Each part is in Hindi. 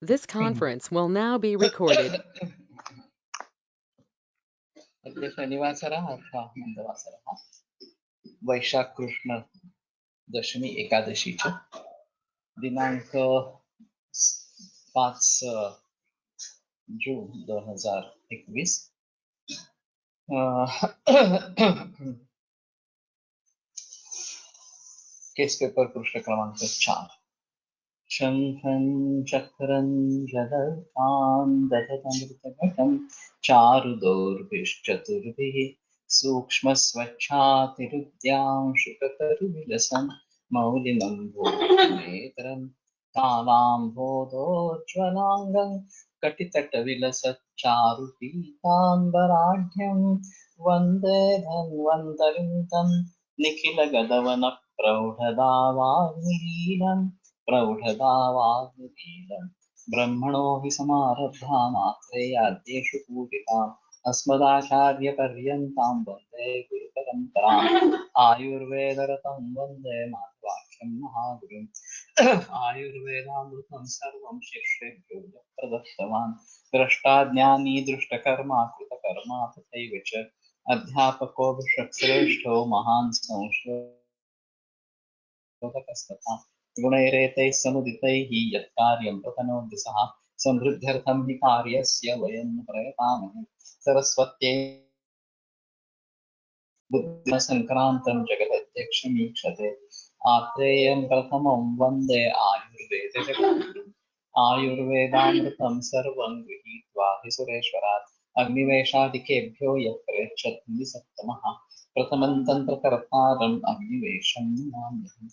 This conference will now be recorded. अद्य शनिवासरः अर्थात् मन्दवासरः वैशाख कृष्ण दशमी एकादशी च दिनांक 5 जून 2021 केस पेपर पृष्ठ क्रमांक 4 शंखं चक्रं जगत्तां दशतमृतघटं चारुदौर्भिश्चतुर्भिः सूक्ष्मस्वच्छातिरुद्यांशुकतरुविलसन् मौलिनं भूमिनेत्रं कालाम्भोदोज्ज्वलाङ्गं कटितटविलसच्चारुपीताम्बराढ्यं वन्दे धन्वन्तरिं तं निखिलगदवनप्रौढदावाग्निहीनं प्रौढदावाग्निहीनं ब्रह्मणो हि समारब्धा मात्रेयाद्येषु पूजिताम् अस्मदाचार्यपर्यन्तां वन्दे गुरुपरम्पराम् आयुर्वेदरतं वन्दे मातवाख्यं महागुरुम् आयुर्वेदामृतं सर्वं शिष्येभ्यो यः प्रदत्तवान् द्रष्टाज्ञानी दृष्टकर्मा कृतकर्मा तथैव च अध्यापको विश्वश्रेष्ठो महान् संशोधकस्तथा गुणैरेतैः समुदितैः यत्कार्यं प्रतनोति सः समृद्ध्यर्थं हि कार्यस्य वयं प्रयतामहे सरस्वत्यै बुद्धिसङ्क्रान्तं जगदध्यक्षमीक्षते आत्रेयं प्रथमं वन्दे आयुर्वेदजगद्गुरुम् आयुर्वेदामृतं सर्वं गृहीत्वा हि सुरेश्वरात् अग्निवेशादिकेभ्यो यः प्रयच्छति सप्तमः प्रथमं तन्त्रकर्तारम् अग्निवेशं नमाम्यहम्।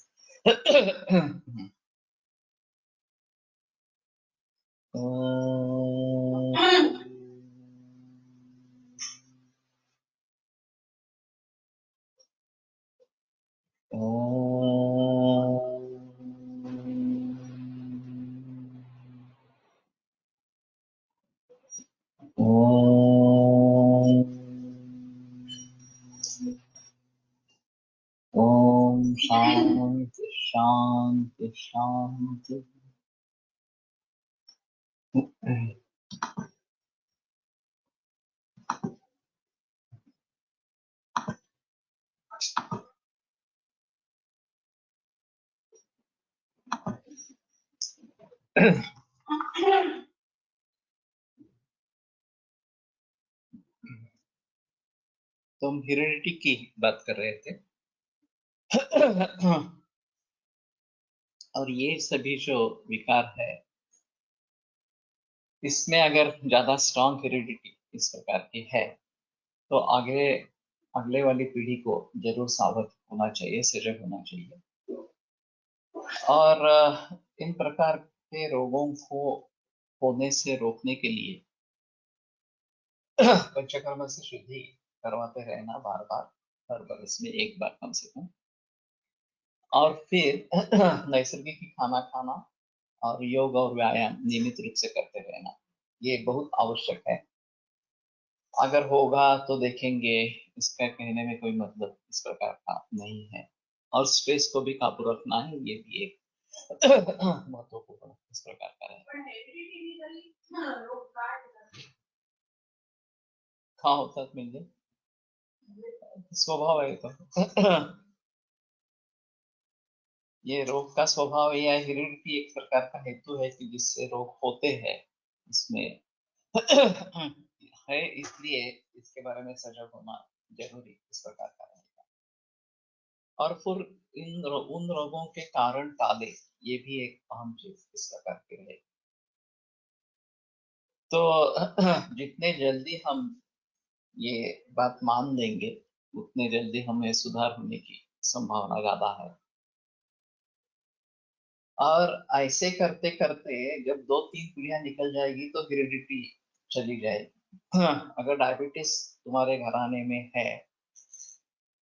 ओम शांति शांति शांति। तो हम हेरिडिटी की बात कर रहे थे और ये सभी जो विकार है इसमें अगर ज्यादा स्ट्रॉन्ग हेरिडिटी इस प्रकार की है तो आगे अगले वाली पीढ़ी को जरूर सावध होना चाहिए, सजग होना चाहिए। और इन प्रकार के रोगों को होने से रोकने के लिए पंचकर्म से शुद्धि करवाते रहना बार बार, हर बरस में एक बार कम से कम। और फिर नैसर्गिक खाना खाना और योग और व्यायाम नियमित रूप से करते रहना, ये बहुत आवश्यक है। अगर होगा तो देखेंगे इसका कहने में कोई मतलब इस प्रकार का नहीं है। और स्ट्रेस को भी काबू रखना है, ये भी एक महत्वपूर्ण इस प्रकार का है। हाँ होता मिल जाए, स्वभाव है तो ये रोग का स्वभाव या हेरिडिटी एक प्रकार का हेतु है कि जिससे रोग होते हैं इसमें है, इसलिए इसके बारे में सजग होना जरूरी इस प्रकार का रहेगा। और फिर उन रोगों के कारण टाले, ये भी एक अहम चीज इस प्रकार की रहेगी। तो जितने जल्दी हम ये बात मान लेंगे उतने जल्दी हमें सुधार होने की संभावना ज्यादा है। और ऐसे करते करते जब 2-3 पीढ़ियां निकल जाएगी तो हेरिडिटी चली जाएगी। अगर डायबिटीज तुम्हारे घराने में है,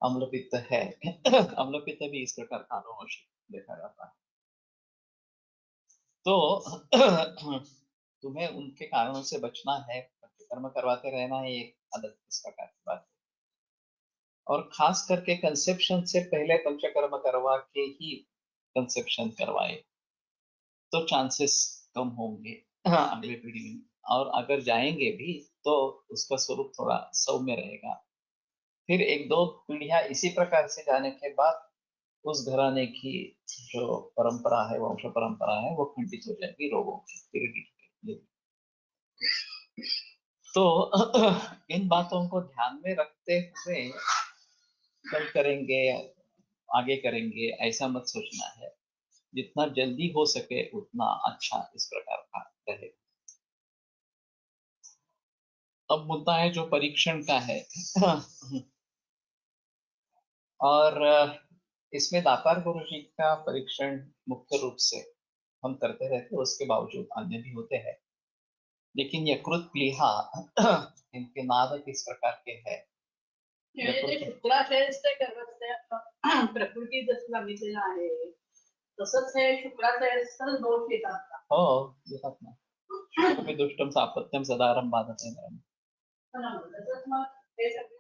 अम्लपित्त है अम्लपित्त भी इस प्रकार का आनुवंशिक देखा जाता है, तो तुम्हें उनके कारणों से बचना है, कर्म करवाते रहना है, एक आदत इस प्रकार की बात है। और खास करके कंसेप्शन से पहले पंचकर्म करवा के ही कंसेप्शन करवाए तो चांसेस कम होंगे हाँ, अगली पीढ़ी में, और अगर जाएंगे भी तो उसका स्वरूप थोड़ा सौम्य रहेगा। फिर एक दो पीढ़ियां इसी प्रकार से जाने के बाद उस घराने की जो परंपरा है, वंश परंपरा है, वो खंडित हो जाएगी रोगों की। तो इन बातों को ध्यान में रखते हुए कल करेंगे, आगे करेंगे, ऐसा मत सोचना है। जितना जल्दी हो सके उतना अच्छा इस प्रकार का रहे। अब मुद्दा है जो परीक्षण का है। और इसमें दातार गुरु जी का परीक्षण मुख्य रूप से हम करते रहते, उसके बावजूद अन्य भी होते हैं। लेकिन यकृत प्लीहा इनके नाद किस प्रकार के है? शुक्राचार्य प्रकृती जसं सांगितलेलं आहे तसंच हे शुक्राचार्य दोष येतात. हो, येतात ना. तुम्ही दुष्टम सापत्यम सदारम बाधत आहे. तसंच मग हे सगळं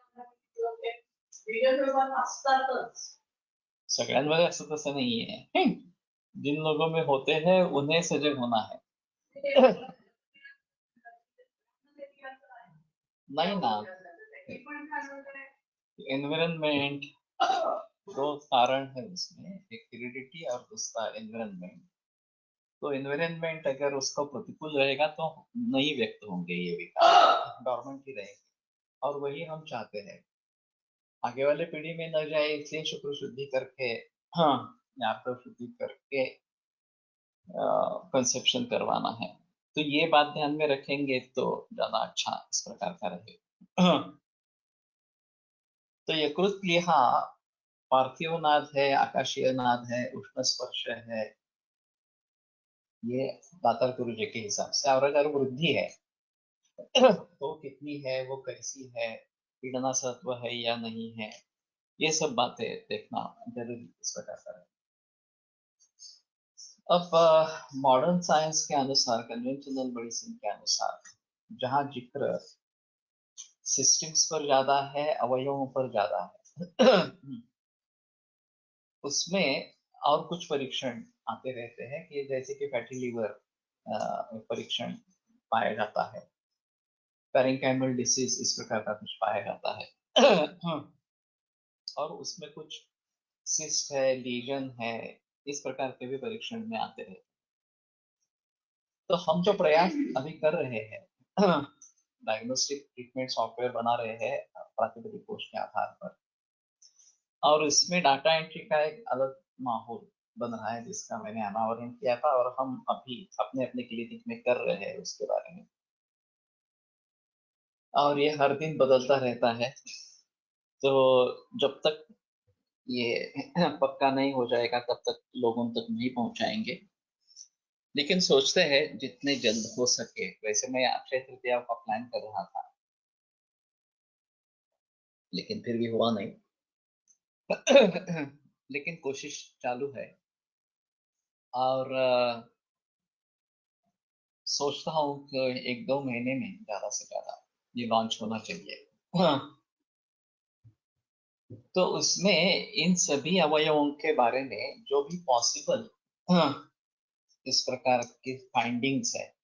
असतातच. सगळ्यांमध्ये असं तसं नाहीये. जिन लोगों में होते हैं उन्हें सजग होना है. नहीं ना, एनवायरनमेंट, दो कारण है उसमें, एक हेरिडिटी और दूसरा एनवायरनमेंट। तो एनवायरनमेंट अगर उसका प्रतिकूल रहेगा तो नहीं व्यक्त होंगे ये विकार, डॉर्मेंट ही रहेंगे, और वही हम चाहते हैं। आगे वाले पीढ़ी में न जाए इसलिए शुक्र शुद्धि करके, हाँ, यात्रा शुद्धि करके कंसेप्शन करवाना है। तो ये बात ध्यान में रखेंगे तो ज्यादा अच्छा इस प्रकार का रहेगा। तो यकृत प्लीहा पार्थिव नाद है, आकाशीय नाद है, उष्ण स्पर्श है, ये दातार गुरु जी के हिसाब से। और अगर वृद्धि है तो कितनी है, वो कैसी है, पीड़ना सत्व है या नहीं है, ये सब बातें देखना जरूरी इस प्रकार का है। अब मॉडर्न साइंस के अनुसार, कन्वेंशनल मेडिसिन के अनुसार, जहां जिक्र सिस्टम्स पर ज्यादा है, अवयवों पर ज्यादा है, उसमें और कुछ परीक्षण आते रहते हैं कि जैसे कि फैटी लीवर परीक्षण पाया जाता है, पैरेंकाइमल डिसीज इस प्रकार का कुछ पाया जाता है, और उसमें कुछ सिस्ट है, लीजन है, इस प्रकार के भी परीक्षण में आते हैं। तो हम जो प्रयास अभी कर रहे हैं, डायग्नोस्टिक ट्रीटमेंट सॉफ्टवेयर बना रहे हैं प्राकृतिक कोष के आधार पर, और इसमें डाटा एंट्री का एक अलग माहौल बन रहा है जिसका मैंने अनावरण किया था, और हम अभी अपने अपने क्लिनिक में कर रहे हैं उसके बारे में, और ये हर दिन बदलता रहता है। तो जब तक ये पक्का नहीं हो जाएगा तब तक लोगों तक नहीं पहुंचाएंगे, लेकिन सोचते हैं जितने जल्द हो सके। वैसे मैं अक्षय तृतीया का प्लान कर रहा था, लेकिन फिर भी हुआ नहीं। लेकिन कोशिश चालू है, और सोचता हूँ कि एक दो महीने में ज्यादा से ज्यादा ये लॉन्च होना चाहिए। तो उसमें इन सभी अवयवों के बारे में जो भी पॉसिबल इस प्रकार की फाइंडिंग्स है,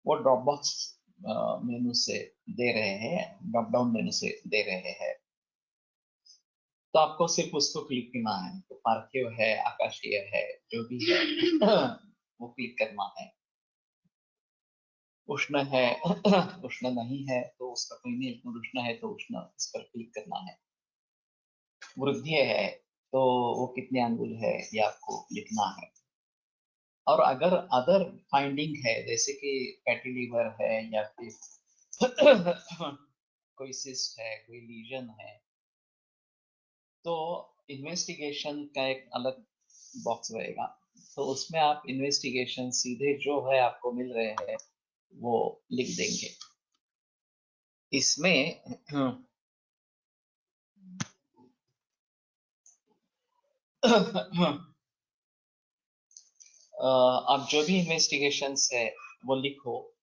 वो ड्रॉप बॉक्स मेनू से दे रहे हैं, ड्रॉप डाउन मेनू से दे रहे हैं। तो आपको सिर्फ उसको क्लिक करना है, तो पार्थिव है, आकाशीय है, जो भी है वो क्लिक करना है। उष्ण है, उष्ण नहीं है तो उसका कोई नहीं, उष्ण है तो उष्ण इस पर क्लिक करना है। वृद्धि है तो वो कितने अंगुल है ये आपको लिखना है। और अगर अदर फाइंडिंग है, जैसे कि फैटी लीवर है, या फिर कोई सिस्ट है, कोई लीजन है, तो इन्वेस्टिगेशन का एक अलग बॉक्स रहेगा। तो उसमें आप इन्वेस्टिगेशन सीधे जो है आपको मिल रहे हैं वो लिख देंगे। इसमें आप जो भी इन्वेस्टिगेशन है वो लिखो,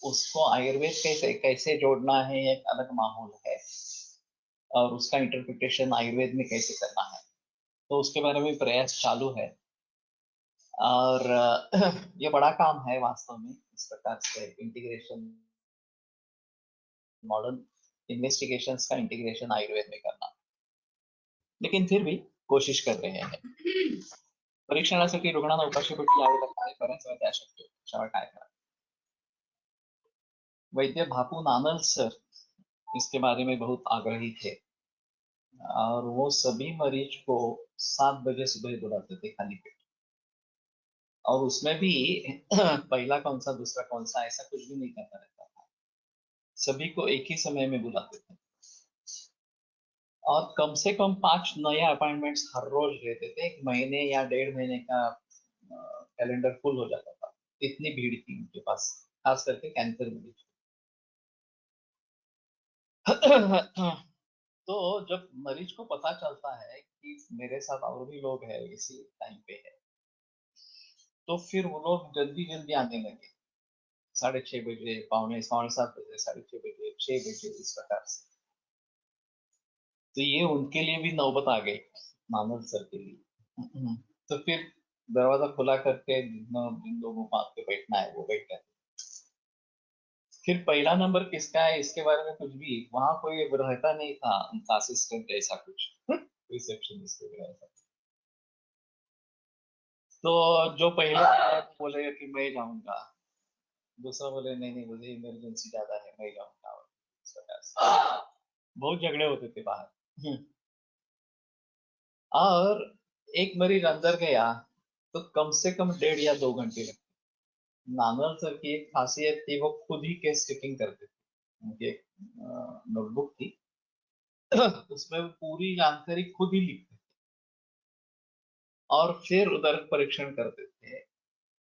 उसको आयुर्वेद कैसे कैसे जोड़ना है एक अलग माहौल है, और उसका इंटरप्रिटेशन आयुर्वेद में कैसे करना है, तो उसके बारे में प्रयास चालू है। और ये बड़ा काम है वास्तव में, इस प्रकार से इंटीग्रेशन, मॉडर्न इन्वेस्टिगेशंस का इंटीग्रेशन आयुर्वेद में करना, लेकिन फिर भी कोशिश कर रहे हैं. परीक्षणासाठी रुग्णांना उपाशीपोटी यावे लागते, बऱ्याच वेळा त्या शक्य होत. अशावेळी काय करा. वैद्य भापू नानल सर इसके बारे में बहुत आग्रही थे, और वो सभी मरीज को 7 बजे सुबह बुलाते थे खाली पेट, और उसमें भी पहला कौन सा दूसरा कौन सा ऐसा कुछ भी नहीं करता रहता था, सभी को एक ही समय में बुलाते थे, और कम से कम 5 नए अपॉइंटमेंट्स हर रोज लेते थे. 1 महीने या 1.5 महीने का कैलेंडर फुल हो जाता था, इतनी भीड़ थी उनके पास, खास करके कैंसर मरीज. तो जब मरीज को पता चलता है कि मेरे साथ और भी लोग हैं इसी टाइम पे है, तो फिर वो लोग जल्दी जल्दी आने लगे. 6:30 बजे, पौने 7 बजे, 6:30 बजे, 6 बजे, इस प्रकार से. तो ये उनके लिए भी नौबत आ गई, मानव सर के लिए. तो फिर दरवाजा खुला करके जिन लोगों को आके बैठना है वो बैठ गए. फिर पहला नंबर किसका है इसके बारे में कुछ भी, वहां कोई रहता नहीं था उनका असिस्टेंट ऐसा कुछ, रिसेप्शनिस्ट वगैरह ऐसा. तो जो पहले आया वो बोलेगा कि मैं जाऊंगा, दूसरा बोले नहीं नहीं मुझे इमरजेंसी ज्यादा है मैं जाऊंगा, और इस प्रकार से बहुत झगड़े होते थे बाहर. और एक मरीज अंदर गया तो कम से कम 1.5 या 2 घंटे लगते. नानल सर की एक खासियत थी, वो खुद ही केस टेकिंग करते थे. उनकी एक नोटबुक थी, उसमें वो पूरी जानकारी खुद ही लिखते थे, और फिर उधर परीक्षण करते थे,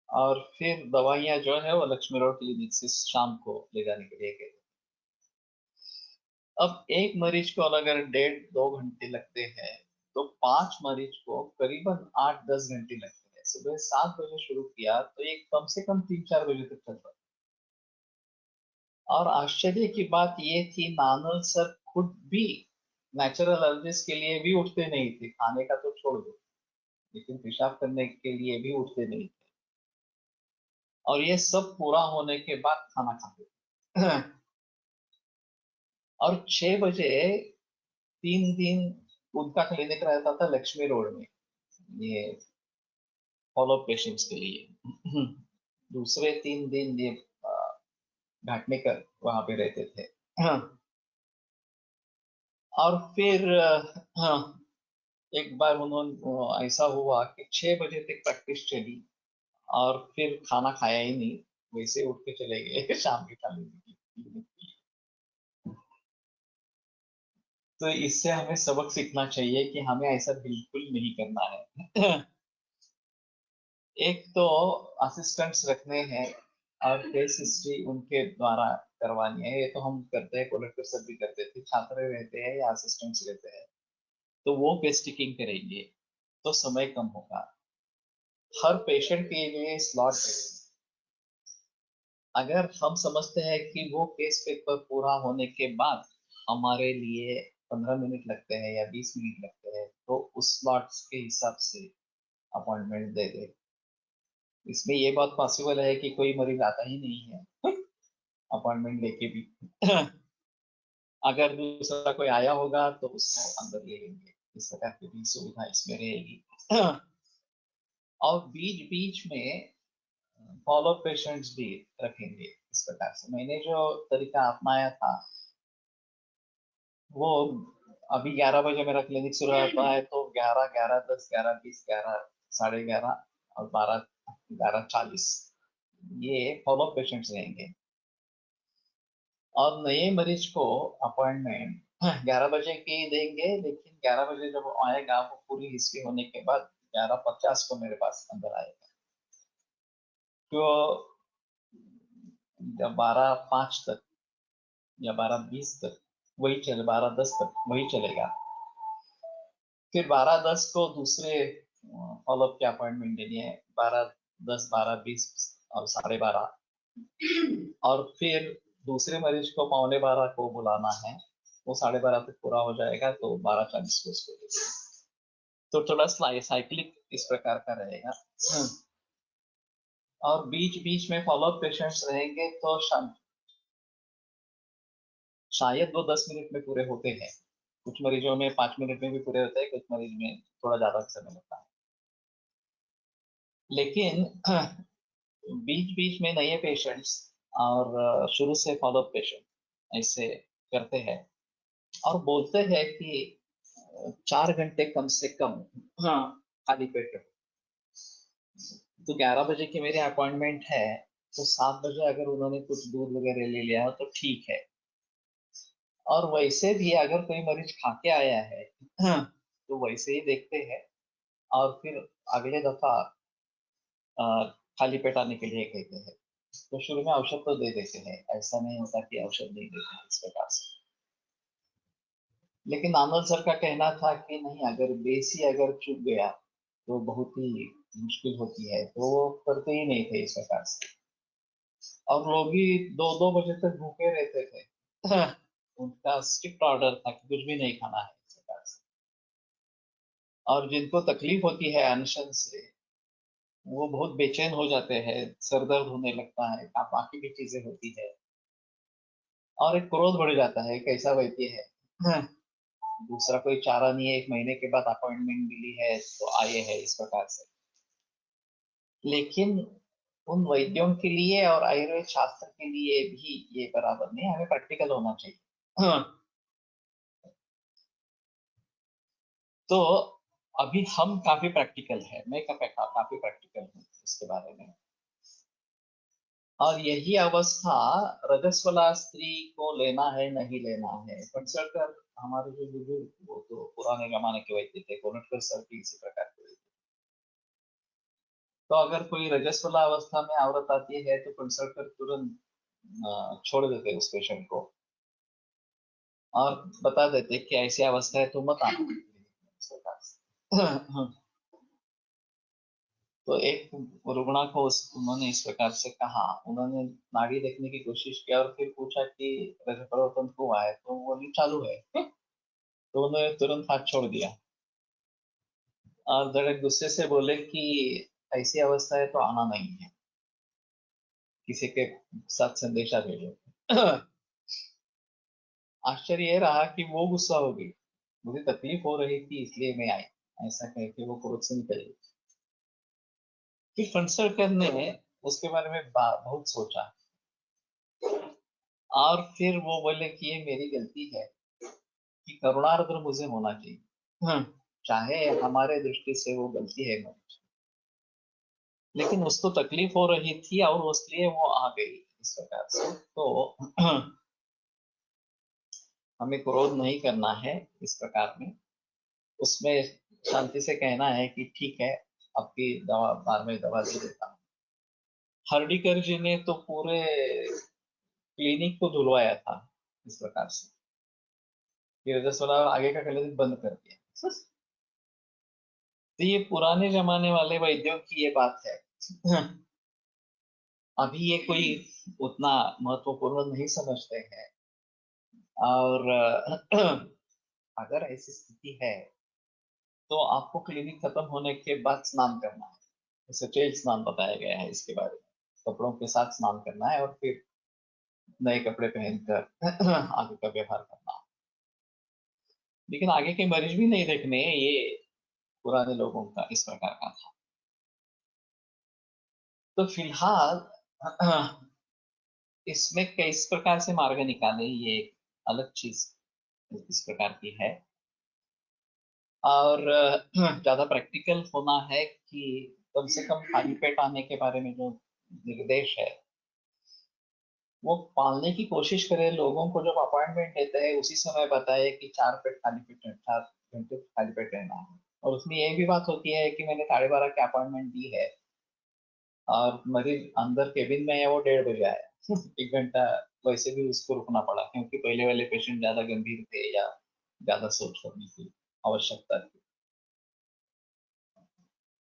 और फिर दवाइयां जो है वो लक्ष्मी रोड क्लिनिक से शाम को ले जाने के लिए गए. अब एक मरीज को अगर 1.5-2 घंटे लगते हैं, तो 5 मरीज को करीबन 8-10 घंटे लगते हैं. सुबह 7 बजे शुरू किया तो ये कम से कम 3-4 बजे तक चलता. और आश्चर्य की बात ये थी, नानल सर खुद भी नेचुरल एलर्जीज के लिए भी उठते नहीं थे, खाने का तो छोड़ दो, लेकिन पेशाब करने के लिए भी उठते नहीं थे, और ये सब पूरा होने के बाद खाना खाते थे. और 6 बजे 3 दिन उनका क्लिनिक रहता था लक्ष्मी रोड में, ये फॉलो पेशेंट्स के लिए. दूसरे 3 दिन ये घाटनेकर वहां पे रहते थे. और फिर एक बार उन्होंने ऐसा हुआ कि 6 बजे तक प्रैक्टिस चली, और फिर खाना खाया ही नहीं, वैसे उठ के चले गए शाम के खाने की. तो इससे हमें सबक सीखना चाहिए कि हमें ऐसा बिल्कुल नहीं करना है. एक तो असिस्टेंट्स रखने हैं, और केस हिस्ट्री उनके द्वारा करवानी है, ये तो हम करते हैं, कलेक्टर सर भी करते थे, छात्र रहते हैं या असिस्टेंट्स रहते हैं, तो वो केस टेकिंग करेंगे तो समय कम होगा. हर पेशेंट के लिए स्लॉट है. अगर हम समझते हैं कि वो केस पेपर पूरा होने के बाद हमारे लिए 15 मिनट लगते हैं या 20 मिनट लगते हैं, तो उस स्लॉट्स के हिसाब से अपॉइंटमेंट दे दे. इसमें ये बात पॉसिबल है कि कोई मरीज आता ही नहीं है अपॉइंटमेंट लेके भी. अगर दूसरा कोई आया होगा तो उसको अंदर ले लेंगे, इस प्रकार की भी सुविधा इसमें रहेगी. और बीच बीच में फॉलो पेशेंट्स भी रखेंगे. इस प्रकार से मैंने जो तरीका अपनाया था, वो अभी 11 बजे मेरा क्लिनिक शुरू होता है, तो 11, 11:10, 11:20, 11, 11:30 और 12, 11:40 ये फॉलो पेशेंट्स रहेंगे. और नए मरीज को अपॉइंटमेंट 11 बजे की देंगे, लेकिन 11 बजे जब वो आएगा वो पूरी हिस्ट्री होने के बाद 11:50 को मेरे पास अंदर आएगा. तो जब 12:05 तक या 12:20 तक वही चले, 12:10 तक वही चलेगा. फिर 12:10 को दूसरे फॉलोअप के अपॉइंटमेंट देनी है, 12:10, 12:20 और 12:30. और फिर दूसरे मरीज को 11:45 को बुलाना है, वो 12:30 तक पूरा हो जाएगा, तो 12:40 को उसको देंगे. तो थोड़ा साइक्लिक इस प्रकार का रहेगा. और बीच बीच में फॉलोअप पेशेंट्स रहेंगे तो शायद वो 10 मिनट में पूरे होते हैं। कुछ मरीजों में 5 मिनट में भी पूरे होते हैं, कुछ मरीज में थोड़ा ज्यादा समय लगता है। लेकिन बीच बीच में नए पेशेंट्स और शुरू से फॉलोअप पेशेंट ऐसे करते हैं और बोलते हैं कि 4 घंटे कम से कम हाँ खाली पेट रहो। तो 11 बजे की मेरी अपॉइंटमेंट है, तो 7 बजे अगर उन्होंने कुछ दूध वगैरह ले लिया हो तो ठीक है। और वैसे भी अगर कोई मरीज खा के आया है तो वैसे ही देखते हैं और फिर अगले दफा अ, खाली पेट आने के लिए कहते हैं। तो शुरू में औषध तो दे देते हैं, ऐसा नहीं होता कि औषध नहीं देते हैं इस प्रकार से। लेकिन आनंद सर का कहना था कि नहीं, अगर बेसी अगर चुक गया तो बहुत ही मुश्किल होती है, तो वो करते ही नहीं थे इस प्रकार से। और लोग भी 2-2 बजे तक भूखे रहते थे उनका स्ट्रिक्ट ऑर्डर था कि कुछ भी नहीं खाना है इस प्रकार से। और जिनको तकलीफ होती है अनशन से, वो बहुत बेचैन हो जाते हैं, सर दर्द होने लगता है, बाकी भी चीजें होती है और एक क्रोध बढ़ जाता है। कैसा वैद्य है दूसरा कोई चारा नहीं है, 1 महीने के बाद अपॉइंटमेंट मिली है तो आए हैं इस प्रकार से। लेकिन उन वैद्यों के लिए और आयुर्वेद शास्त्र के लिए भी ये बराबर नहीं, हमें प्रैक्टिकल होना चाहिए तो अभी हम काफी प्रैक्टिकल है, मैं काफी प्रैक्टिकल हूँ इसके बारे में। और यही अवस्था रजस्वला स्त्री को लेना है नहीं लेना है, कंसल्ट कर हमारे जो बुजुर्ग वो तो पुराने जमाने के वैद्य थे, कोनटकर सर भी इसी प्रकार के वैद्य। तो अगर कोई रजस्वला अवस्था में औरत आती है तो कंसल्ट कर तुरंत छोड़ देते उस पेशेंट को और बता देते कि ऐसी अवस्था है तो मत आना इस प्रकार से तो एक रुग्णा को उन्होंने इस प्रकार से कहा, उन्होंने नाड़ी देखने की कोशिश की और फिर पूछा कि रजत परिवर्तन हुआ है, तो वो नहीं चालू है तो उन्होंने तुरंत हाथ छोड़ दिया और जरा गुस्से से बोले कि ऐसी अवस्था है तो आना नहीं है, किसी के साथ संदेशा भेजो आश्चर्य ये रहा कि वो गुस्सा हो गई, मुझे तकलीफ हो रही थी इसलिए मैं आई, ऐसा कह के वो क्रोध से निकल गई। फिर फंसरकर ने उसके बारे में बहुत सोचा और फिर वो बोले कि ये मेरी गलती है कि करुणार्द्र मुझे होना चाहिए। चाहे हमारे दृष्टि से वो गलती है मनुष्य, लेकिन उसको तकलीफ हो रही थी और इसलिए वो आ गई इस प्रकार से। तो हमें क्रोध नहीं करना है इस प्रकार में, उसमें शांति से कहना है कि ठीक है, आपकी दवा बार में दवा दे देता हूँ। हर्डीकर जी ने तो पूरे क्लिनिक को धुलवाया था इस प्रकार से, फिर रसोला आगे का क्लिनिक बंद कर दिया। तो ये पुराने जमाने वाले वैद्यों की ये बात है अभी ये कोई उतना महत्वपूर्ण नहीं समझते हैं। और अगर ऐसी स्थिति है तो आपको क्लिनिक खत्म होने के बाद स्नान करना है, जैसे तेल स्नान बताया गया है इसके बारे में, कपड़ों के साथ स्नान करना है और फिर नए कपड़े पहनकर आगे का व्यवहार करना है। लेकिन आगे के मरीज भी नहीं देखने, ये पुराने लोगों का इस प्रकार का था। तो फिलहाल इसमें किस प्रकार से मार्ग निकाले, ये एक अलग चीज इस प्रकार की है। और ज्यादा प्रैक्टिकल होना है कि कम से कम खाली पेट आने के बारे में जो निर्देश है वो पालने की कोशिश करें। लोगों को जब अपॉइंटमेंट देते हैं उसी समय बताए कि 4 घंटे खाली पेट रहना है। और उसमें ये भी बात होती है कि मैंने 12:30 की अपॉइंटमेंट दी है और मरीज अंदर केबिन में है, वो 1:30 बजे आया 1 घंटा वैसे भी उसको रुकना पड़ा क्योंकि पहले वाले पेशेंट ज्यादा गंभीर थे या ज्यादा सोच करने की आवश्यकता थी।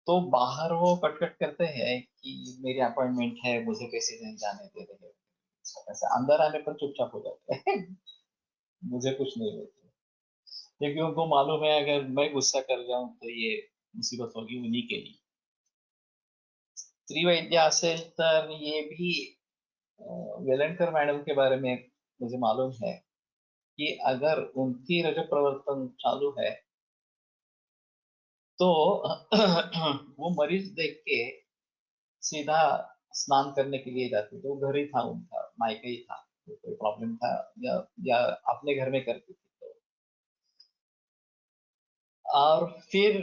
तो बाहर वो कटकट करते हैं कि मेरी अपॉइंटमेंट है, मुझे कैसे नहीं जाने दे रहे हैं। ऐसा अंदर आने पर चुपचाप हो जाते हैं मुझे कुछ नहीं बोलते, क्योंकि उनको मालूम है अगर मैं गुस्सा कर जाऊं तो ये मुसीबत होगी उन्हीं के लिए। स्त्री वैद्य असेल तर ये भी वेलणकर मैडम के बारे में मुझे मालूम है कि अगर उनकी रजत प्रवर्तन चालू है तो वो मरीज देख के सीधा स्नान करने के लिए जाती, तो घर ही था उनका, मायका ही था, तो कोई प्रॉब्लम था या अपने घर में करती थी तो, और फिर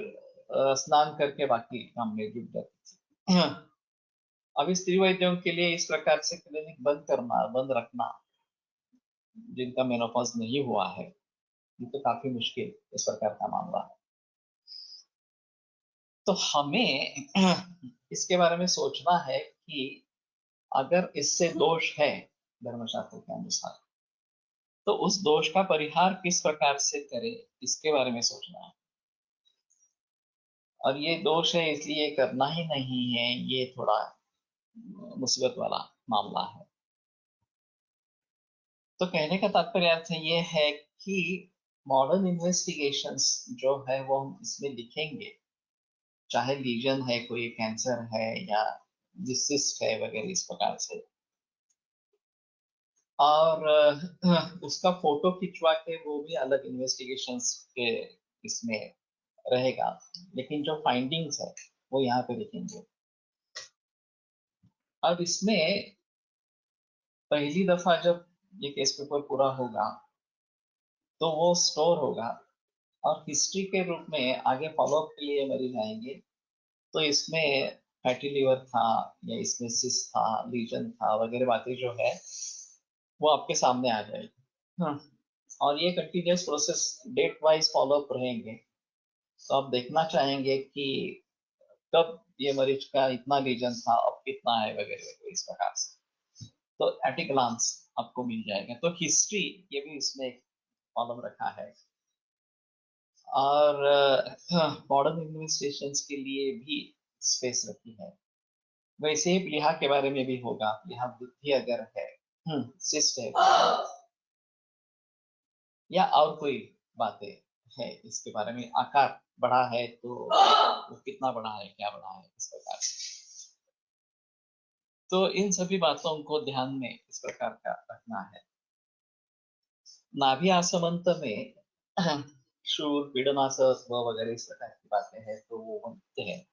स्नान करके बाकी काम में जुट जाती थी। अभी स्त्री वैद्यों के लिए इस प्रकार से क्लिनिक बंद करना, बंद रखना, जिनका मेनोपॉज नहीं हुआ है, ये तो काफी मुश्किल इस प्रकार का मामला है। तो हमें इसके बारे में सोचना है कि अगर इससे दोष है धर्मशास्त्र के अनुसार, तो उस दोष का परिहार किस प्रकार से करें, इसके बारे में सोचना है। और ये दोष है इसलिए करना ही नहीं है, ये थोड़ा मुसीबत वाला मामला है। तो कहने का तात्पर्य अर्थ ये है कि मॉडर्न इन्वेस्टिगेशंस जो है वो हम इसमें लिखेंगे, चाहे लीजन है, कोई कैंसर है या सिस्ट है वगैरह इस प्रकार से, और उसका फोटो खिंचवा के वो भी अलग इन्वेस्टिगेशंस के इसमें रहेगा, लेकिन जो फाइंडिंग्स है वो यहाँ पे लिखेंगे। अब इसमें पहली दफा जब ये केस पेपर पूरा होगा तो वो स्टोर होगा और हिस्ट्री के रूप में आगे फॉलोअप के लिए मरीज आएंगे, तो इसमें फैटी लिवर था या इसमें सिस्ट था, लीजन था वगैरह बातें जो है वो आपके सामने आ जाएगी। और ये continuous process date wise follow up रहेंगे, तो आप देखना चाहेंगे कि कब ये मरीज का इतना लीजन था, अब कितना है वगैरह वगैरह इस प्रकार से, तो एट ए ग्लांस आपको मिल जाएगा। तो हिस्ट्री ये भी इसमें कॉलम रखा है। और मॉडर्न इन्वेस्टिगेशंस के लिए भी स्पेस रखी है। वैसे ही प्लीहा के बारे में भी होगा, प्लीहा बुद्धि अगर है, सिस्ट है या और कोई बातें है इसके बारे में, आकार बड़ा है तो वो कितना बड़ा है, क्या बड़ा है, इस प्रकार से। तो इन सभी बातों को ध्यान में इस प्रकार का रखना है। नाभि आसमंत में शूल पीडनासव वगैरह इस प्रकार की बातें हैं, तो वो बनते हैं।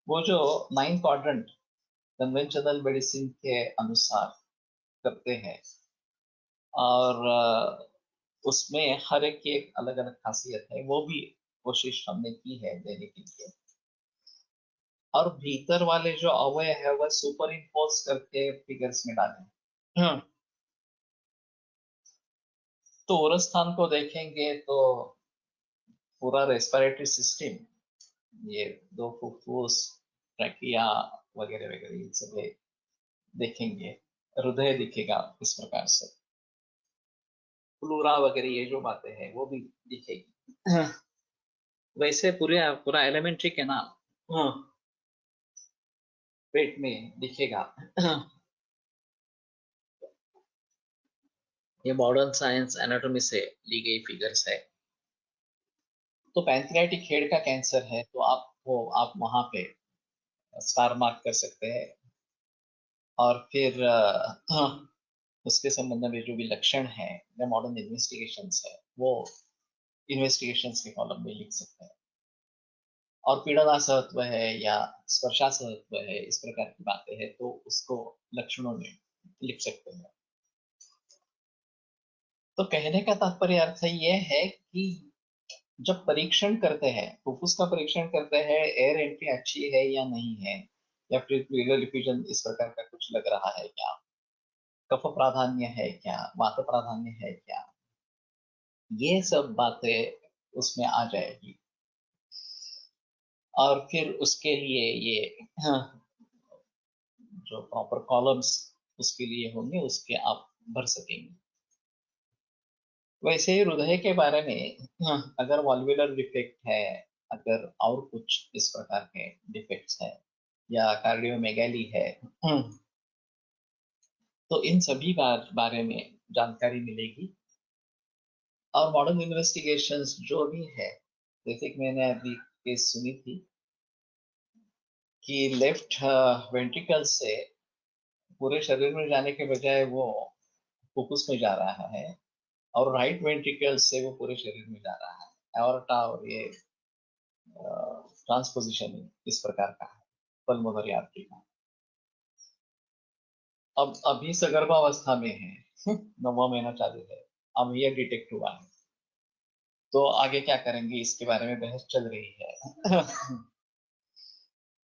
वो जो 9 क्वाड्रेंट कन्वेंशनल मेडिसिन के अनुसार करते हैं, और उसमें हर एक की एक अलग अलग खासियत है, वो भी कोशिश हमने की है देने के लिए। और भीतर वाले जो अवयव है वह सुपर इम्पोज करके फिगर्स में डाले। तो उरस्थान को देखेंगे तो पूरा रेस्पिरेटरी सिस्टम, ये दो फुफ्फुस, ट्रैकिया वगैरह वगैरह ये सब देखेंगे, हृदय दिखेगा इस प्रकार से, प्लूरा वगैरह ये जो बातें हैं वो भी दिखेगी। वैसे पूरा पूरा एलिमेंट्री है ना, पेट में दिखेगा। ये मॉडर्न साइंस एनाटॉमी से ली गई फिगर्स है। तो पैंक्रियाटिक हेड का कैंसर है तो आप वहां पे स्टार मार्क कर सकते हैं, और फिर उसके संबंध में जो भी लक्षण है या मॉडर्न इन्वेस्टिगेशंस है वो इन्वेस्टिगेशंस के कॉलम में लिख सकते हैं। और पीड़नासहत्व है या स्पर्शासहत्व है, इस प्रकार की बातें हैं तो उसको लक्षणों में लिख सकते हैं। तो कहने का तात्पर्य अर्थ ये है कि जब परीक्षण करते हैं, फुफ्फुस का परीक्षण करते हैं, एयर एंट्री अच्छी है या नहीं है, या फिर प्लूरल डिफ्यूजन इस प्रकार का कुछ लग रहा है क्या, कफ प्राधान्य है क्या, वात प्राधान्य है क्या, ये सब बातें उसमें आ जाएगी। और फिर उसके लिए ये जो प्रॉपर कॉलम्स उसके लिए होंगे, उसके आप भर सकेंगे। वैसे ही हृदय के बारे में अगर वॉल्वुलर डिफेक्ट है, अगर और कुछ इस प्रकार के डिफेक्ट्स है या कार्डियोमेगाली है, तो इन सभी बारे में जानकारी मिलेगी। और मॉडर्न इन्वेस्टिगेशंस जो भी है, जैसे कि मैंने अभी केस सुनी थी कि लेफ्ट वेंट्रिकल से पूरे शरीर में जाने के बजाय वो फुफ्फुस में जा रहा है, और राइट वेंट्रिकल से वो पूरे शरीर में जा रहा है। एओर्टा और ये ट्रांसपोजिशन इस प्रकार का है पल्मोनरी आर्टरी का। अब अभी सगर्भावस्था में है, 9वां महीना चालू है, अब ये डिटेक्ट हुआ है, तो आगे क्या करेंगे इसके बारे में बहस चल रही है।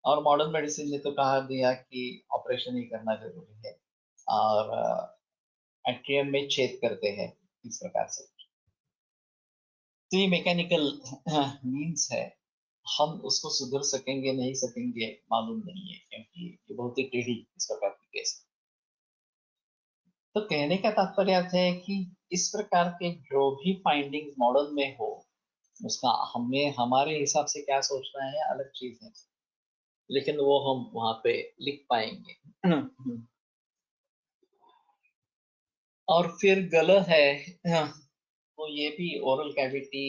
और मॉडर्न मेडिसिन ने तो कहा दिया कि ऑपरेशन ही करना जरूरी है, और एट्रियम में छेद करते हैं इस प्रकार से। तो ये मैकेनिकल मीन्स है, हम उसको सुधर सकेंगे नहीं सकेंगे मालूम नहीं है, क्योंकि ये बहुत ही टेढ़ी इस प्रकार की केस है। तो कहने का तात्पर्य अर्थ है कि इस प्रकार के जो भी फाइंडिंग्स मॉडर्न में हो, उसका हमें हमारे हिसाब से क्या सोचना है अलग चीज है, लेकिन वो हम वहां पे लिख पाएंगे। और फिर गलत है, तो ये भी ओरल कैविटी,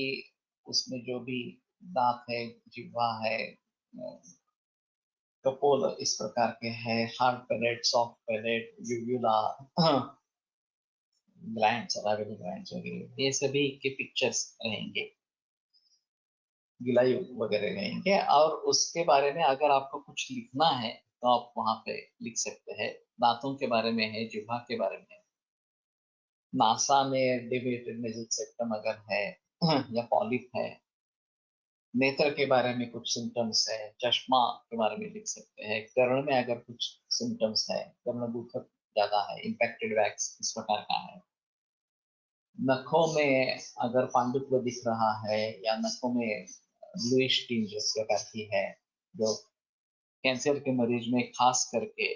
उसमें जो भी दांत है, जिह्वा है, कपोल इस प्रकार के हैं, hard palate, soft palate, uvula, glands, salivary glands वगैरह, ये सभी के पिक्चर्स रहेंगे, गिलाई वगैरह रहेंगे। और उसके बारे में अगर आपको कुछ लिखना है तो आप वहां पे लिख सकते हैं। दांतों के बारे में है, जिह्वा के बारे में है, नासा में डेविएटेड नेजल सेप्टम अगर है या पॉलिप है, नेत्र के बारे में कुछ सिम्टम्स है, चश्मा के बारे में लिख सकते हैं, कर्ण में अगर कुछ सिम्टम्स है, कर्ण दुखद ज्यादा है, इम्पैक्टेड वैक्स इस प्रकार का है, नखों में अगर पांडुत्व दिख रहा है, या नखों में ब्लूइश टिंज इस प्रकार की है, जो कैंसर के मरीज में खास करके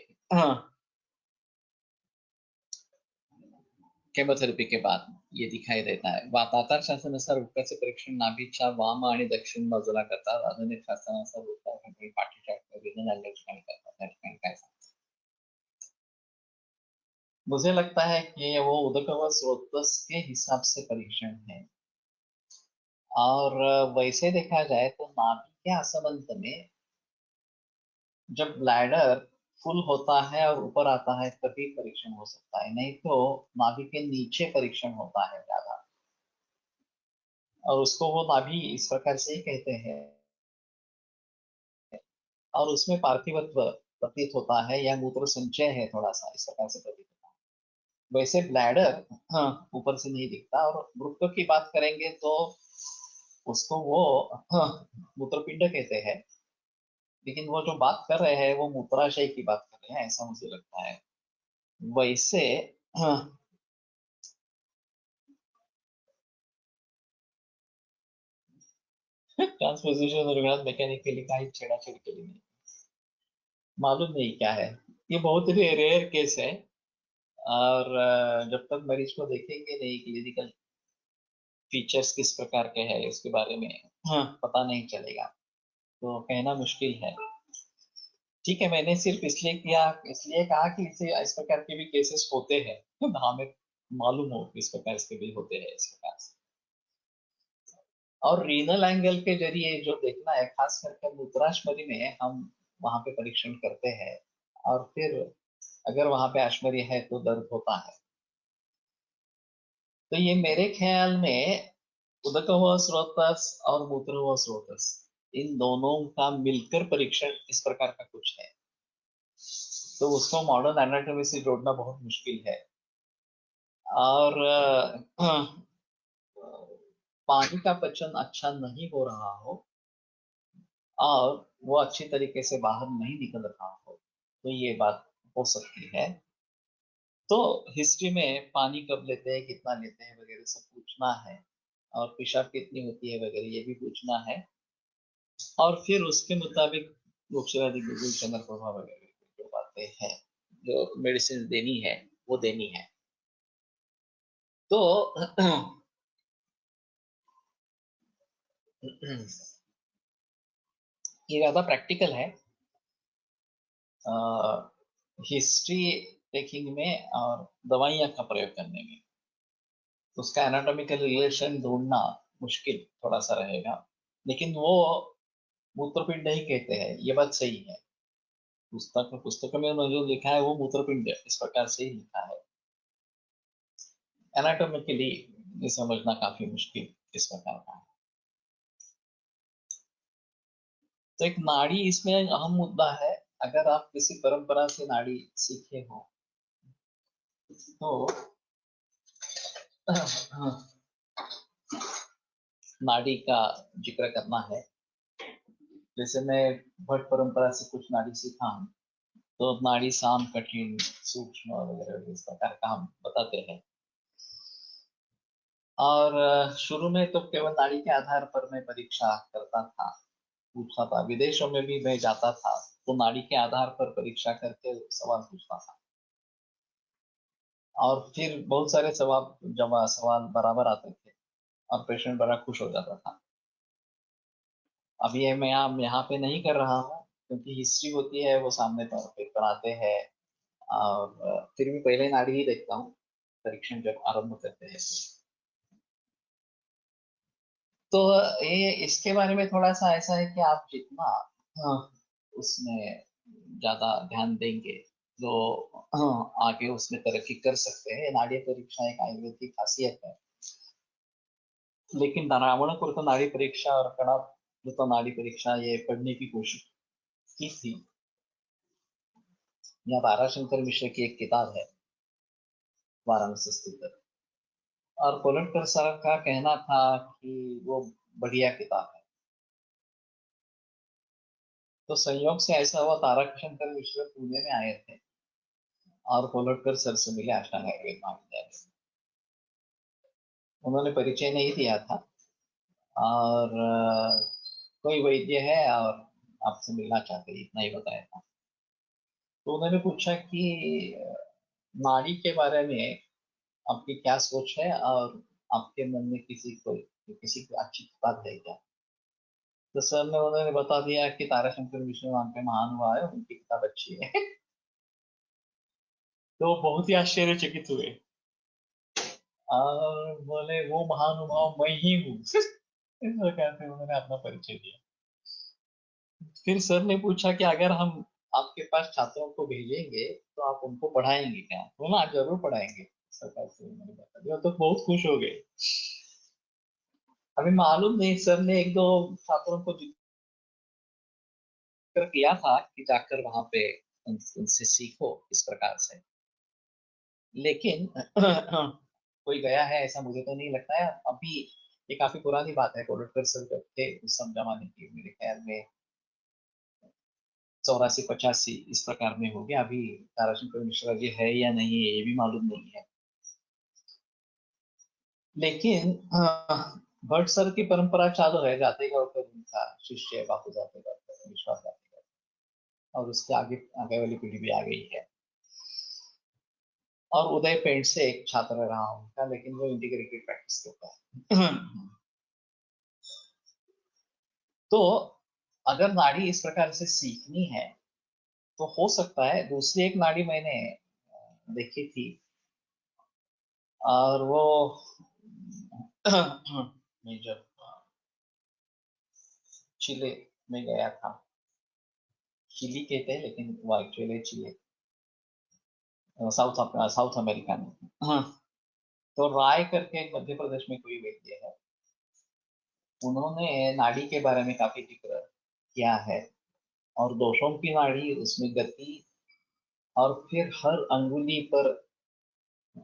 केमोथेरपी के बाद ये दिखाई देता है। दातार शास्त्रानुसार उपकाचे परीक्षण नाभीच्या वाम आणि दक्षिण बाजूला करतात, आधुनिक शास्त्रानुसार उपचार पाठीच्या विजन अँगल ठिकाणी करतात, त्या ठिकाणी काय सांगतात? मुझे लगता है कि वो उदकव स्रोतस के हिसाब से परीक्षण है, और वैसे देखा जाए तो नाभि के असमंत में जब ब्लैडर फुल होता है और ऊपर आता है तभी परीक्षण हो सकता है, नहीं तो नाभि के नीचे परीक्षण होता है ज्यादा, और उसको वो नाभि इस प्रकार से ही कहते हैं, और उसमें पार्थिवत्व प्रतीत होता है, या मूत्र संचय है थोड़ा सा इस प्रकार से प्रतीत होता है। वैसे ब्लैडर ऊपर से नहीं दिखता। और वृक्क की बात करेंगे तो उसको वो मूत्रपिंड कहते हैं, लेकिन वो जो बात कर रहे हैं वो मूत्राशय की बात कर रहे हैं, ऐसा मुझे लगता है। वैसे ट्रांसपोजिशन रुग्णात मेकॅनिकली काही छेड़ाछेड़ केली नहीं, मालूम नहीं क्या है। ये बहुत ही रेयर केस है, और जब तक मरीज को देखेंगे नहीं क्लिनिकल फीचर्स किस प्रकार के हैं इसके बारे में पता नहीं चलेगा, तो कहना मुश्किल है। ठीक है, मैंने सिर्फ इसलिए कहा कि इसे इस प्रकार के भी केसेस होते हैं, हमें मालूम हो कि इस प्रकार के भी होते हैं इस प्रकार से। और रीनल एंगल के जरिए जो देखना है, खास करके मूत्राशमरी में हम वहां पे परीक्षण करते हैं, और फिर अगर वहां पे अश्मरी है तो दर्द होता है। तो ये मेरे ख्याल में उदक हुआ स्रोतस और मूत्र हुआ स्रोतस, इन दोनों का मिलकर परीक्षण इस प्रकार का कुछ है, तो उसको मॉडर्न एनाटॉमी से जोड़ना बहुत मुश्किल है। और पानी का पचन अच्छा नहीं हो रहा हो, और वो अच्छी तरीके से बाहर नहीं निकल रहा हो, तो ये बात हो सकती है। तो हिस्ट्री में पानी कब लेते हैं, कितना लेते हैं वगैरह सब पूछना है, और पेशाब कितनी होती है वगैरह ये भी पूछना है, और फिर उसके मुताबिक लोकसभा चंद्र प्रभाव वगैरह जो बातें हैं, जो मेडिसिन देनी है वो देनी है। तो ये ज्यादा प्रैक्टिकल है हिस्ट्री टेकिंग में और दवाइयाँ का प्रयोग करने में। उसका एनाटॉमिकल रिलेशन ढूंढना मुश्किल थोड़ा सा रहेगा, लेकिन वो मूत्रपिंड नहीं कहते हैं, ये बात सही है। पुस्तक में उन्होंने जो लिखा है वो मूत्रपिंड इस प्रकार से ही लिखा है। एनाटॉमिकली ये समझना काफी मुश्किल इस प्रकार का है। तो एक नाड़ी इसमें अहम मुद्दा है। अगर आप किसी परंपरा से नाड़ी सीखे हो तो नाड़ी का जिक्र करना है। जैसे मैं भट्ट परंपरा से कुछ नाड़ी सीखा हूँ, तो नाड़ी साम, कठिन, सूक्ष्म वगैरह इस प्रकार का हम बताते हैं। और शुरू में तो केवल नाड़ी के आधार पर मैं परीक्षा करता था, पूछता था। विदेशों में भी मैं जाता था तो नाड़ी के आधार पर परीक्षा करके सवाल पूछता था, और फिर बहुत सारे सवाल बराबर आते थे और पेशेंट बड़ा खुश हो जाता था। अब ये मैं यहाँ पे नहीं कर रहा हूँ क्योंकि हिस्ट्री होती है, वो सामने पर पेपर आते हैं, और फिर भी पहले नाड़ी ही देखता हूँ परीक्षण जब आरंभ करते हैं। तो ये इसके बारे में थोड़ा सा ऐसा है कि आप जितना उसमें ज्यादा ध्यान देंगे तो आगे उसमें तरक्की कर सकते हैं। नाड़ी परीक्षा एक आयुर्वेद की खासियत है। लेकिन रावण को तो नाड़ी परीक्षा और कड़ा तो नाड़ी परीक्षा ये पढ़ने की कोशिश की थी। यहाँ ताराशंकर मिश्र की एक किताब है वाराणसी स्थित, और कोलटकर सर का कहना था कि वो बढ़िया किताब है। तो संयोग से ऐसा हुआ, ताराशंकर मिश्र पुणे में आए थे और कोलटकर सर से मिले अष्टांग आयुर्वेद महाविद्यालय। उन्होंने परिचय नहीं दिया था, और कोई वैद्य है और आपसे मिलना चाहते, इतना ही बताया था। तो उन्होंने पूछा कि नाड़ी के बारे में आपकी क्या सोच है, और आपके मन में किसी को अच्छी किताब है क्या? तो सर ने उन्होंने बता दिया कि ताराशंकर मिश्र वहां पे महान हुआ है, उनकी किताब अच्छी है। तो बहुत ही आश्चर्यचकित हुए और बोले वो महानुभाव मैं ही हूँ। इस प्रकार से उन्होंने अपना परिचय दिया। फिर सर ने पूछा कि अगर हम आपके पास छात्रों को भेजेंगे तो आप उनको पढ़ाएंगे क्या? बोला हाँ, जरूर पढ़ाएंगे। सरकार से उन्होंने बता दिया, तो बहुत खुश हो गए। अभी मालूम नहीं, सर ने एक दो छात्रों को जिक्र किया था कि जाकर वहां पे उनसे सीखो इस प्रकार से, लेकिन कोई गया है ऐसा मुझे तो नहीं लगता है अभी। ये काफी पुरानी बात है, कोलटकर सर जब थे उस सब जमाने की, मेरे ख्याल में 84-85 इस प्रकार में हो गया। अभी ताराशंकर मिश्रा जी है या नहीं है ये भी मालूम नहीं है। लेकिन भट्ट सर की परंपरा चालू है, जाते गौर उनका शिष्य बापू जाते गौर, विश्वास जाते गौर, और उसके आगे आगे वाली पीढ़ी भी आ गई है। और उदय पेंट से एक छात्र रहा उनका, लेकिन वो इंटीग्रेटेड प्रैक्टिस करता है। तो अगर नाड़ी इस प्रकार से सीखनी है तो हो सकता है दूसरी एक नाड़ी मैंने देखी थी, और वो मैं जब चिले में गया था, चिली कहते हैं लेकिन वो एक्चुअली चिले साउथ अमेरिका में। हाँ, तो राय करके एक मध्य प्रदेश में कोई वैद्य है, उन्होंने नाड़ी के बारे में काफी जिक्र किया है, और दोषों की नाड़ी, उसमें गति, और फिर हर अंगुली पर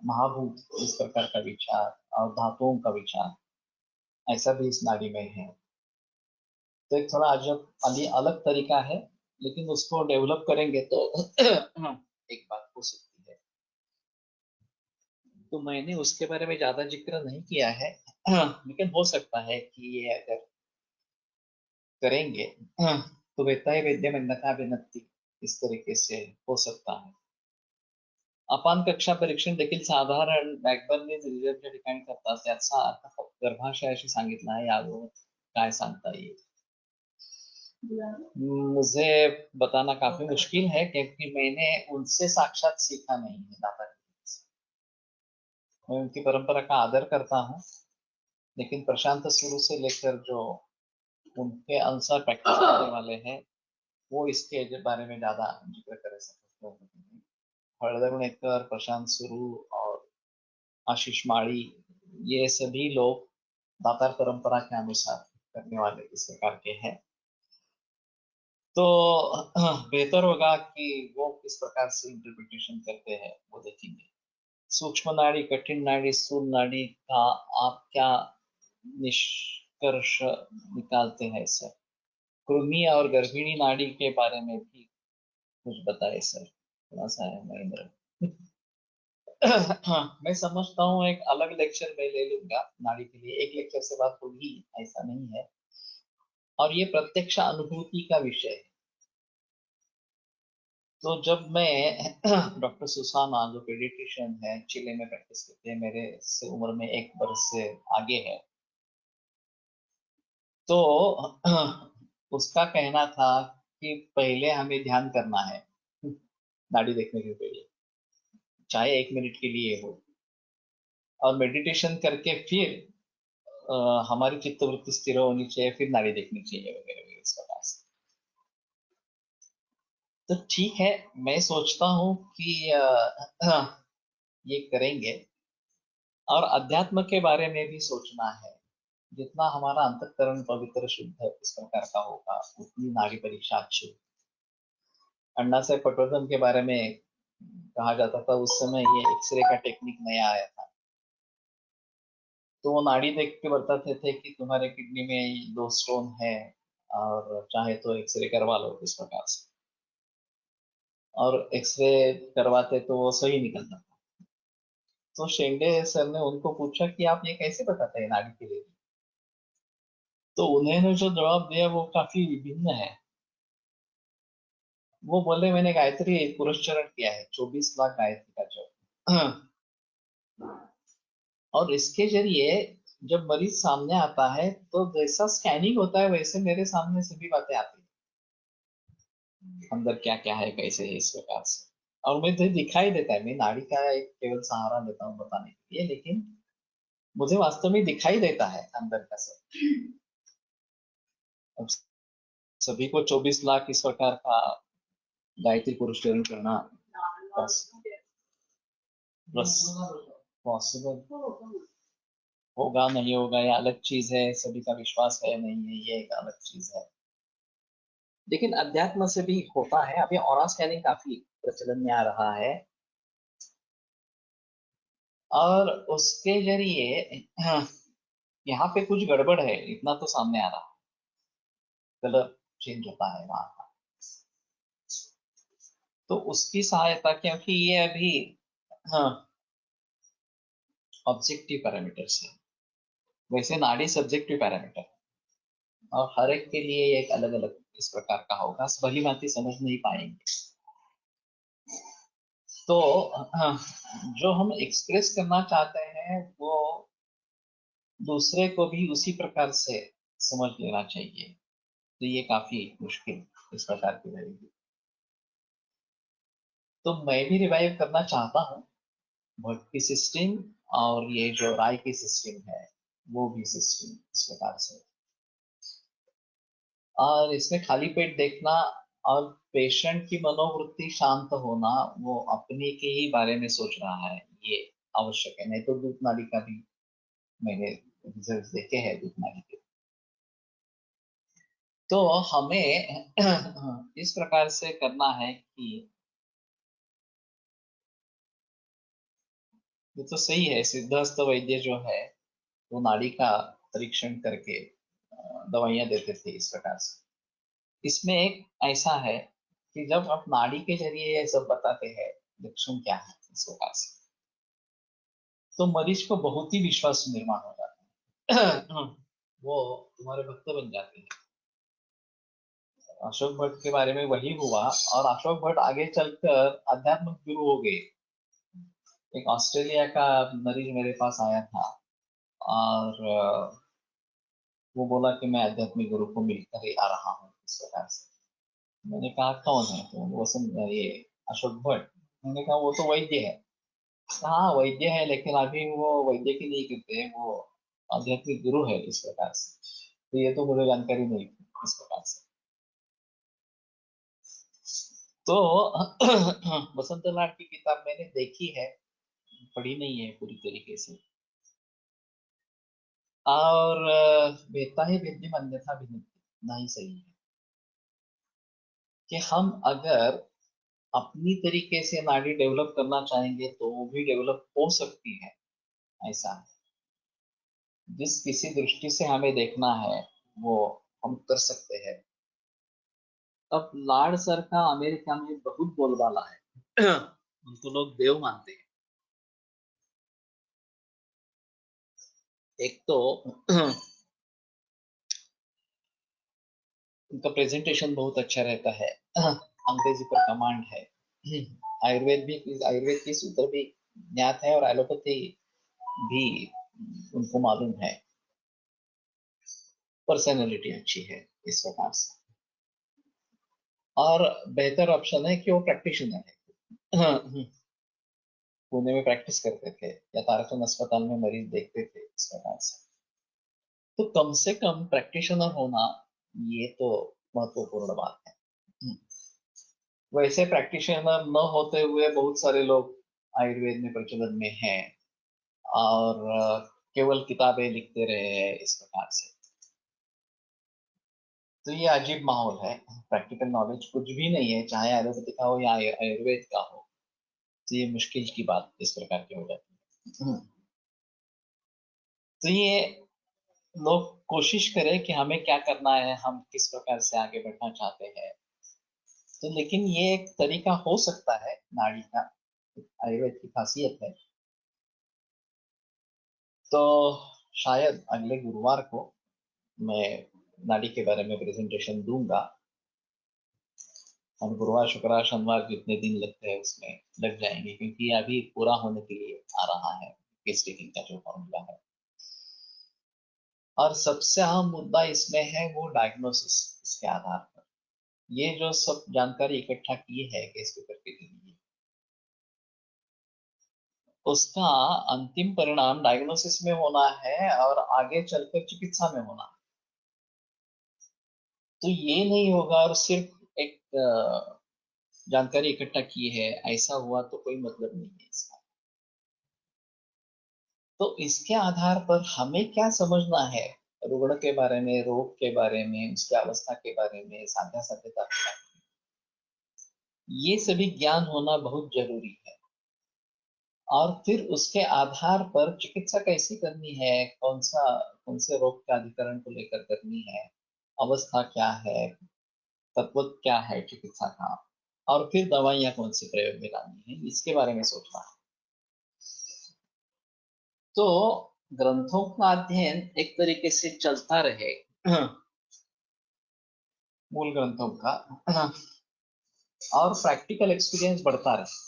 महाभूत इस प्रकार का विचार और धातुओं का विचार, ऐसा भी इस नाड़ी में है। तो एक थोड़ा अजब अलग तरीका है, लेकिन उसको डेवलप करेंगे तो एक बात हो सकती है। तो मैंने उसके बारे में ज्यादा जिक्र नहीं किया है, लेकिन हो सकता है कि ये अगर करेंगे तो वेत्ताय वेद्यम अन्यथा विनत्ति इस तरीके से हो सकता है। अपान कक्षा परीक्षण देखील साधारण बॅकबर्नने रिझल्टच्या ठिकाणी करतात, त्याचा अर्थ गर्भाशयाशी सांगितला आहे, यावर काय सांगता येईल? मुझे बताना काफी मुश्किल है क्योंकि मैंने उनसे साक्षात सीखा नहीं है दादा जी से। मैं उनकी परंपरा का आदर करता हूँ, लेकिन प्रशांत शुरू से लेकर जो उनके अनुसार प्रैक्टिस करने वाले हैं वो इसके बारे में ज्यादा जिक्र कर सकते हैं। हळदवणेकर, प्रशांत सुरू और आशीष माड़ी, ये सभी लोग दातार परंपरा के अनुसार करने वाले इस प्रकार के हैं। तो बेहतर होगा कि वो किस प्रकार से इंटरप्रिटेशन करते हैं वो देखेंगे। सूक्ष्म नाड़ी, कठिन नाड़ी, स्थूल नाड़ी का आप क्या निष्कर्ष निकालते हैं सर? कृमि और गर्भिणी नाड़ी के बारे में भी कुछ बताए सर, थोड़ा सा है महेंद्र। मैं समझता हूँ एक अलग लेक्चर मैं ले लूंगा नाड़ी के लिए, एक लेक्चर से बात होगी ऐसा नहीं है, और ये प्रत्यक्ष अनुभूति का विषय है। तो जब मैं डॉक्टर सुसाना जो पेडिट्रिशियन है, चिले में प्रैक्टिस करते हैं, मेरे से उम्र में 1 वर्ष से आगे है, तो उसका कहना था कि पहले हमें ध्यान करना है नाड़ी देखने के पहले, चाहे 1 मिनट के लिए हो, और मेडिटेशन करके फिर हमारी चित्तवृत्ति स्थिर होनी चाहिए, फिर नाड़ी देखनी चाहिए वगैरह वगैरह इस प्रकार से। तो ठीक है, मैं सोचता हूँ कि ये करेंगे। और अध्यात्म के बारे में भी सोचना है। जितना हमारा अंतःकरण पवित्र शुद्ध इस प्रकार का होगा, उतनी नाड़ी परीक्षा अच्छी होगी। अन्ना से पटवर्धन के बारे में कहा जाता था, उस समय ये एक्सरे का टेक्निक नया आया था, तो वो नाड़ी देख के बताते थे कि तुम्हारे किडनी में 2 स्टोन है और चाहे तो एक्सरे करवा लो इस प्रकार से, और एक्सरे करवाते तो वो सही निकलता था। तो शेंडे सर ने उनको पूछा कि आप ये कैसे बताते हैं नाड़ी के लिए? तो उन्होंने जो जवाब दिया वो काफी विभिन्न है। वो बोले मैंने गायत्री पुरस्चरण किया है, 24 लाख गायत्री का जप, और इसके जरिए जब मरीज सामने आता है तो जैसा स्कैनिंग होता है वैसे मेरे सामने सभी बातें आती है, अंदर क्या क्या है कैसे है इस प्रकार से, और मुझे दिखाई देता है। मैं नाड़ी का एक केवल सहारा लेता हूँ बताने के लिए, लेकिन मुझे वास्तव में दिखाई देता है अंदर का सब। अब सभी को 24 लाख इस प्रकार का गायत्री पुरस्चरण करना बस पॉसिबल होगा नहीं होगा ये अलग चीज है, सभी का विश्वास है नहीं है ये एक अलग चीज है, लेकिन अध्यात्म से भी होता है। अभी ऑरा स्कैनिंग काफी प्रचलन में आ रहा है, और उसके जरिए यहाँ पे कुछ गड़बड़ है इतना तो सामने आ रहा है, कलर चेंज होता है वहां का, तो उसकी सहायता, क्योंकि ये अभी ऑब्जेक्टिव पैरामीटर्स है, वैसे नाड़ी सब्जेक्टिव पैरामीटर, और हर एक के लिए एक अलग अलग इस प्रकार का होगा, भली भांति समझ नहीं पाएंगे। तो जो हम एक्सप्रेस करना चाहते हैं वो दूसरे को भी उसी प्रकार से समझ लेना चाहिए, तो ये काफी मुश्किल इस प्रकार की रहेगी। तो मैं भी रिवाइव करना चाहता हूँ भट्ट की सिस्टम, और ये जो राय की सिस्टम है वो भी सिस्टम इस प्रकार से, और इसमें खाली पेट देखना और पेशेंट की मनोवृत्ति शांत होना, वो अपने के ही बारे में सोच रहा है, ये आवश्यक है। नहीं तो दूध नाली का भी मैंने रिजल्ट देखे हैं दूध नाली के, तो हमें इस प्रकार से करना है कि ये तो सही है, सिद्धहस्त वैद्य जो है वो नाड़ी का परीक्षण करके दवाइयां देते थे इस प्रकार से। इसमें एक ऐसा है कि जब आप नाड़ी के जरिए ये सब बताते हैं लक्षण क्या है इस प्रकार से, तो मरीज को बहुत ही विश्वास निर्माण हो जाता है वो तुम्हारे भक्त बन जाते हैं। अशोक भट्ट के बारे में वही हुआ, और अशोक भट्ट आगे चलकर आध्यात्मिक गुरु हो गए। एक ऑस्ट्रेलिया का मरीज मेरे पास आया था, और वो बोला कि मैं आध्यात्मिक गुरु को मिलकर ही आ रहा हूँ इस प्रकार से। मैंने कहा कौन है? तो वो ये अशोक भट्ट। मैंने कहा वो तो वैद्य है। हाँ वैद्य है, लेकिन अभी वो वैद्य की नहीं करते, वो आध्यात्मिक गुरु है इस प्रकार से। तो ये तो मुझे जानकारी नहीं थी इस प्रकार से। तो वसंत लाड की किताब मैंने देखी है, पढ़ी नहीं है पूरी तरीके से। और वेदता ही वेद्यम अन्यथा भिन्न ही सही है कि हम अगर अपनी तरीके से नाड़ी डेवलप करना चाहेंगे तो वो भी डेवलप हो सकती है, ऐसा है। जिस किसी दृष्टि से हमें देखना है वो हम कर सकते हैं। अब लाड सर का अमेरिका में बहुत बोलबाला है। उनको लोग देव मानते हैं। एक तो उनका प्रेजेंटेशन बहुत अच्छा रहता है। अंग्रेजी पर कमांड है। आयुर्वेद की सूत्र भी ज्ञात है और एलोपैथी भी उनको मालूम है। पर्सनैलिटी अच्छी है इस प्रकार से। और बेहतर ऑप्शन है कि वो प्रैक्टिशनर है। पुणे में प्रैक्टिस करते थे या ताराचंद अस्पताल में मरीज देखते थे, इस प्रकार से। तो कम से कम प्रैक्टिशनर होना ये तो महत्वपूर्ण बात है। वैसे प्रैक्टिशनर न होते हुए बहुत सारे लोग आयुर्वेद में प्रचलन में हैं और केवल किताबें लिखते रहे हैं, इस प्रकार से। तो ये अजीब माहौल है। प्रैक्टिकल नॉलेज कुछ भी नहीं है, चाहे एलोपैथी का हो या आयुर्वेद का हो। तो ये मुश्किल की बात इस प्रकार की हो जाती है। तो ये लोग कोशिश करें कि हमें क्या करना है, हम किस प्रकार से आगे बढ़ना चाहते हैं। तो लेकिन ये एक तरीका हो सकता है नाड़ी का, आयुर्वेद की खासियत है। तो शायद अगले गुरुवार को मैं नाड़ी के बारे में प्रेजेंटेशन दूंगा और गुरुवार शुक्रवार शनिवार जितने दिन लगते हैं उसमें लग जाएंगे, क्योंकि अभी पूरा होने के लिए आ रहा है केस टेकिंग का जो फॉर्मूला है। और सबसे अहम मुद्दा इसमें है वो डायग्नोसिस। इसके आधार पर ये जो सब जानकारी इकट्ठा की है केस पेपर के लिए, उसका अंतिम परिणाम डायग्नोसिस में होना है और आगे चलकर चिकित्सा में होना है। तो ये नहीं होगा और सिर्फ एक जानकारी इकट्ठा की है ऐसा हुआ तो कोई मतलब नहीं है इसका। तो इसके आधार पर हमें क्या समझना है रुग्ण के बारे में, रोग के बारे में, उसकी अवस्था के बारे में, साध्या साध्यता के बारे में, ये सभी ज्ञान होना बहुत जरूरी है। और फिर उसके आधार पर चिकित्सा कैसी करनी है, कौन से रोग के अधिकरण को लेकर करनी है, अवस्था क्या है, तत्व क्या है चिकित्सा का, और फिर दवाइयां कौन से प्रयोग में लानी है, इसके बारे में सोचना है। तो ग्रंथों का अध्ययन एक तरीके से चलता रहे, मूल ग्रंथों का, और प्रैक्टिकल एक्सपीरियंस बढ़ता रहे,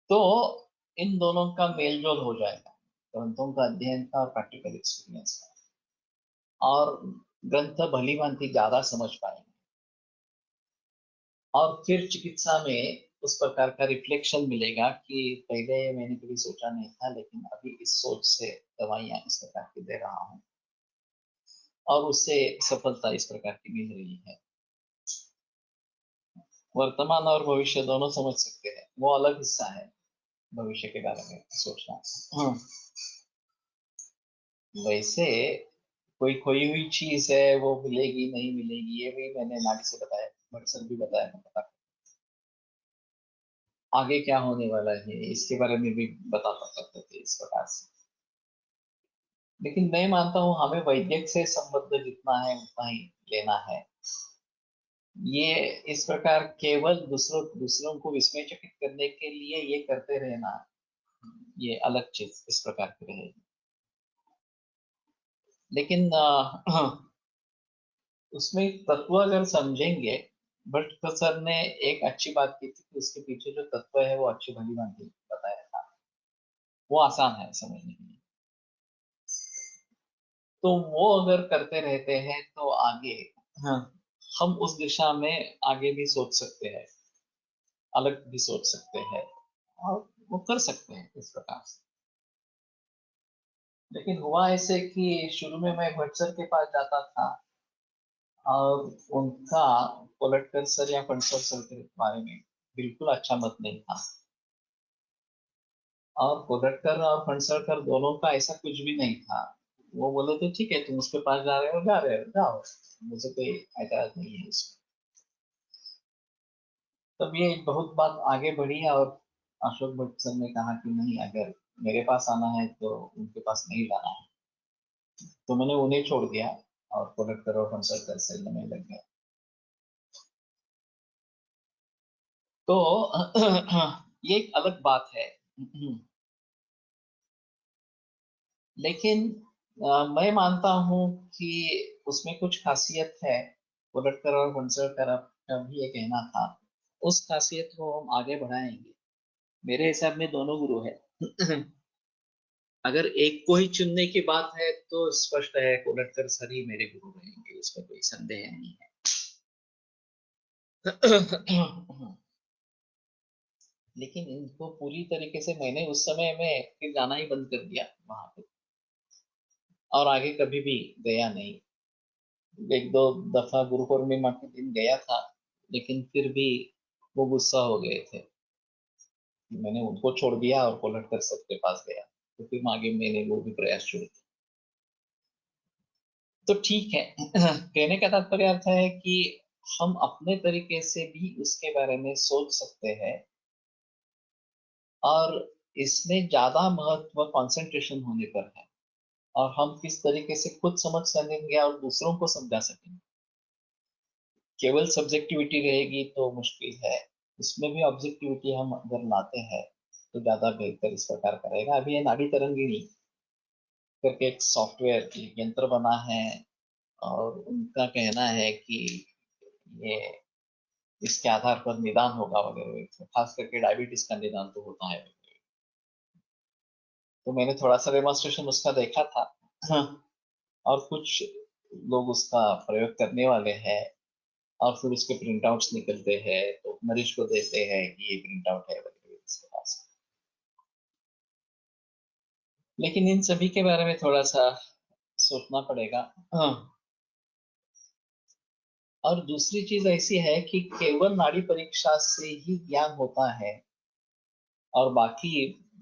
तो इन दोनों का मेल जोल हो जाएगा, ग्रंथों का अध्ययन का और प्रैक्टिकल एक्सपीरियंस का। और ग्रंथ भली भांति ज्यादा समझ पाएंगे और फिर चिकित्सा में उस प्रकार का रिफ्लेक्शन मिलेगा कि पहले मैंने कभी सोचा नहीं था, लेकिन अभी इस सोच से दवाइयां इस प्रकार की दे रहा हूँ और उससे सफलता इस प्रकार की मिल रही है। वर्तमान और भविष्य दोनों समझ सकते हैं, वो अलग हिस्सा है भविष्य के बारे में सोचना। वैसे कोई खोई हुई चीज है, वो मिलेगी नहीं मिलेगी, ये भी मैंने नाड़ी से बताया, मकसद भी बताया, मैं बता आगे क्या होने वाला है इसके बारे में भी बता सकते थे इस प्रकार से। लेकिन मैं मानता हूँ हमें वैद्यक से संबंध जितना है उतना ही लेना है। ये इस प्रकार केवल दूसरों को विस्मयचकित करने के लिए ये करते रहना, ये अलग चीज इस प्रकार की रहेगी। लेकिन उसमें तत्व अगर समझेंगे, भट्ट सर ने एक अच्छी बात की थी कि उसके पीछे जो तत्व है वो अच्छी भली भांति बताया था, वो आसान है समझने के लिए। तो वो अगर करते रहते हैं तो आगे, हाँ, हम उस दिशा में आगे भी सोच सकते हैं, अलग भी सोच सकते हैं और वो कर सकते हैं इस प्रकार से। लेकिन हुआ ऐसे कि शुरू में मैं भट्ट सर के पास जाता था और उनका कोलेक्टर सर या फंडसर सर के बारे में बिल्कुल अच्छा मत नहीं था। और कोलेक्टर और फंडसर कर दोनों का ऐसा कुछ भी नहीं था। वो बोले तो ठीक है, तुम उसके पास जा रहे हो, जा रहे हो, जाओ, मुझे कोई एतराज नहीं है इसमें। तब ये बहुत बात आगे बढ़ी और अशोक भट्ट सर ने कहा कि नहीं, अगर मेरे पास आना है तो उनके पास नहीं जाना है। तो मैंने उन्हें छोड़ दिया और कोलेक्टर और फंडसर से लड़ने लग गया। तो ये एक अलग बात है। लेकिन मैं मानता हूँ कि उसमें कुछ खासियत है। वोडटकर और वंसरकर का भी ये कहना था, उस खासियत को हम आगे बढ़ाएंगे। मेरे हिसाब में दोनों गुरु है। अगर एक को ही चुनने की बात है तो स्पष्ट है वोडटकर सर ही मेरे गुरु रहेंगे, इसमें कोई संदेह नहीं है। लेकिन इनको पूरी तरीके से मैंने उस समय में फिर जाना ही बंद कर दिया वहां पे, और आगे कभी भी गया नहीं। एक दो दफा गुरु पूर्णिमा के दिन गया था, लेकिन फिर भी वो गुस्सा हो गए थे कि मैंने उनको छोड़ दिया और कोलट कर सबके पास गया। तो फिर आगे मैंने वो भी प्रयास शुरू किया। तो ठीक है। कहने का तात्पर्य अर्थ है कि हम अपने तरीके से भी उसके बारे में सोच सकते हैं, और इसमें ज्यादा महत्व कंसंट्रेशन होने पर है, और हम किस तरीके से खुद समझ सकेंगे और दूसरों को समझा सकेंगे। केवल सब्जेक्टिविटी रहेगी तो मुश्किल है। उसमें भी ऑब्जेक्टिविटी हम अगर लाते हैं तो ज्यादा बेहतर इस प्रकार करेगा। अभी ये नाड़ी तरंगिणी करके एक सॉफ्टवेयर यंत्र बना है, और उनका कहना है कि ये इसके आधार पर निदान होगा वगैरह, खास करके डायबिटीज का निदान तो होता है। तो मैंने थोड़ा सा डेमोन्स्ट्रेशन उसका देखा था। हाँ, और कुछ लोग उसका प्रयोग करने वाले हैं, और फिर उसके प्रिंट आउट्स निकलते हैं तो मरीज को देते हैं कि ये प्रिंट आउट है वगैरह इसके पास। लेकिन इन सभी के बारे में थोड़ा सा सोचना पड़ेगा। हाँ। और दूसरी चीज ऐसी है कि केवल नाड़ी परीक्षा से ही ज्ञान होता है, और बाकी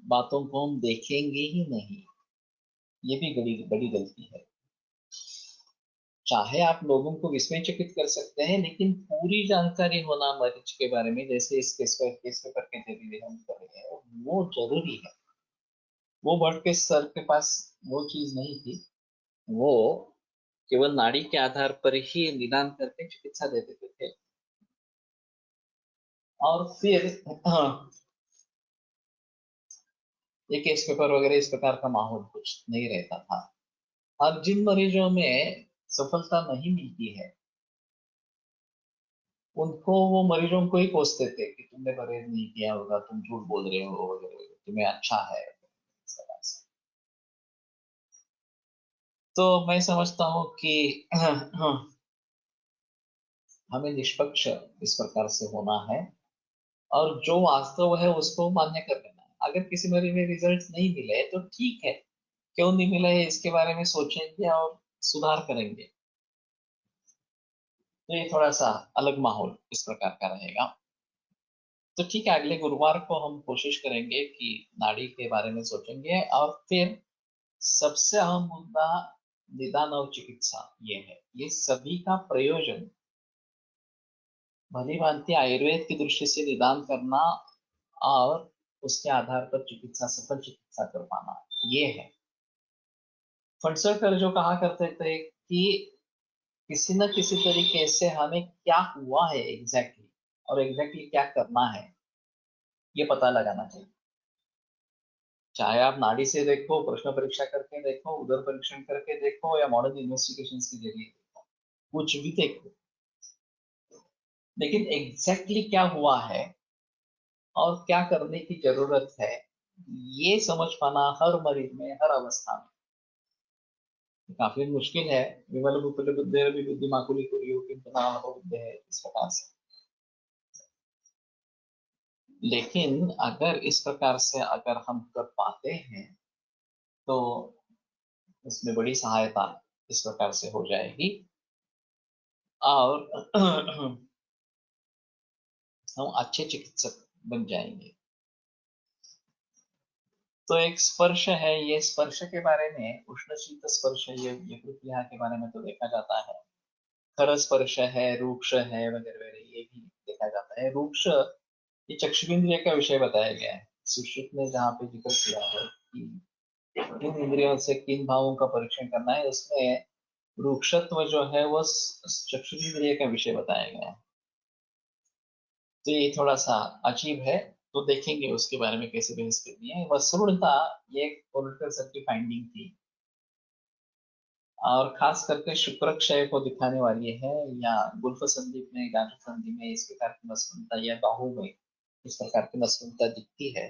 बातों को हम देखेंगे ही नहीं। ये भी बड़ी बड़ी गलती है। चाहे आप लोगों को विस्मयचकित कर सकते हैं, लेकिन पूरी जानकारी होना मरीज के बारे में, जैसे इस केस पेपर के जरिए हम कर रहे हैं, वो जरूरी है। वो भट्ट के सर के पास वो चीज नहीं थी। वो केवल नाड़ी के आधार पर ही निदान करके चिकित्सा दे देते थे। और फिर हाँ, ये केस पेपर वगैरह इस प्रकार का माहौल कुछ नहीं रहता था। और जिन मरीजों में सफलता नहीं मिलती है, उनको वो मरीजों को ही कोसते थे कि तुमने परहेज नहीं किया होगा, तुम झूठ बोल रहे हो वगैरह, तुम्हें अच्छा है, इस तरह से। तो मैं समझता हूँ कि हमें निष्पक्ष इस प्रकार से होना है, और जो वास्तव है उसको मान्य कर लेना है। अगर किसी मरीज में रिजल्ट नहीं मिले तो ठीक है, क्यों नहीं मिला है इसके बारे में सोचेंगे और सुधार करेंगे। तो ये थोड़ा सा अलग माहौल इस प्रकार का रहेगा। तो ठीक है, अगले गुरुवार को हम कोशिश करेंगे कि नाड़ी के बारे में सोचेंगे, और फिर सबसे अहम मुद्दा निदान और चिकित्सा ये है। ये सभी का प्रयोजन भली भांति आयुर्वेद की दृष्टि से निदान करना, और उसके आधार पर चिकित्सा, सफल चिकित्सा कर पाना, ये है। फणसरकर जो कहा करते थे कि किसी न किसी तरीके से हमें क्या हुआ है एग्जैक्टली, और एग्जैक्टली क्या करना है, ये पता लगाना चाहिए। चाहे आप नाड़ी से देखो, प्रश्न परीक्षा करके देखो, उदर परीक्षण करके देखो, या मॉडर्न इन्वेस्टिगेशन के जरिए देखो, कुछ भी देखो, लेकिन एग्जैक्टली क्या हुआ है और क्या करने की जरूरत है, ये समझ पाना हर मरीज में, हर अवस्था में काफी मुश्किल है। विमल बुद्धि बुद्धि माकुली कुरियो किंतु नाम बुद्धि है, इस प्रकार से। लेकिन अगर इस प्रकार से अगर हम कर पाते हैं तो उसमें बड़ी सहायता इस प्रकार से हो जाएगी। और हम अच्छे चिकित्सक बन जाएंगे। तो एक स्पर्श है, ये स्पर्श के बारे में उष्ण शीत स्पर्श, ये प्रक्रिया के बारे में तो देखा जाता है। खर स्पर्श है, रूक्ष है, वगैरह वगैरह, ये भी देखा जाता है। रूक्ष ये चक्षुरेंद्रिय का विषय बताया गया है। सुश्रुत ने जहाँ पे जिक्र किया है कि किन इंद्रियों से किन भावों का परीक्षण करना है, उसमें रूक्षत्व जो है वो चक्षुरेंद्रिय का विषय बताया गया है। तो ये थोड़ा सा अजीब है, तो देखेंगे उसके बारे में कैसे बहस करनी है। वसृणता ये पोलिटिकल सर की फाइंडिंग थी, और खास करके शुक्र क्षय को दिखाने वाली है, या गुल्फ संधि में, गांठ संधि में इस प्रकार की मसमता, या बाहु में इस प्रकार की मसमता दिखती है।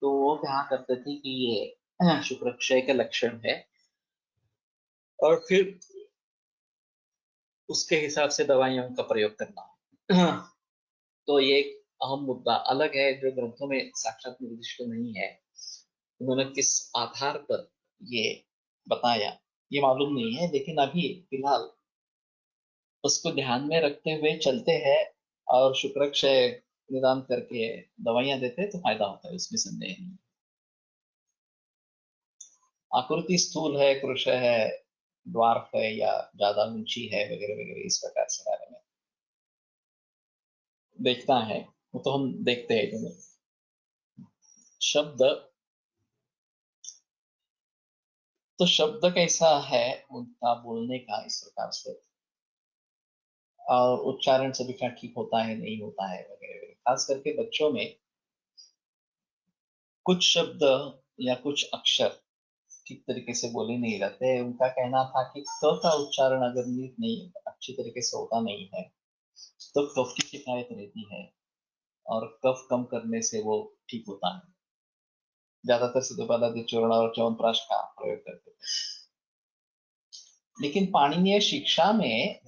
तो वो कहा करते थे कि ये शुक्र क्षय का लक्षण है, और फिर उसके हिसाब से दवाइयों का प्रयोग करना। तो ये एक अहम मुद्दा अलग है जो ग्रंथों में साक्षात निर्दिष्ट नहीं है। उन्होंने किस आधार पर ये बताया ये मालूम नहीं है, लेकिन अभी फिलहाल उसको ध्यान में रखते हुए चलते हैं, और शुक्रक्षय निदान करके दवाइयां देते हैं तो फायदा होता है, उसमें संदेह नहीं। आकृति स्थूल है, कृश है, ड्वार्फ है, या ज्यादा ऊंची है, वगैरह वगैरह, इस प्रकार से बारे में देखता है, वो तो हम देखते हैं दोनों। शब्द, तो शब्द कैसा है उनका बोलने का, इस प्रकार से, और उच्चारण सभी का ठीक होता है नहीं होता है, वगैरह वगैरह। खास करके बच्चों में कुछ शब्द या कुछ अक्षर ठीक तरीके से बोले नहीं जाते। उनका कहना था कि क का उच्चारण अगर नीट नहीं, अच्छी तरीके से होता नहीं है, तो कफ की शिकायत रहती है, और कफ कम करने से वो ठीक होता है। ज्यादातर सिद्धोपाध्याय चूर्ण और च्यवनप्राश का प्रयोग करते थे। लेकिन पाणिनीय शिक्षा में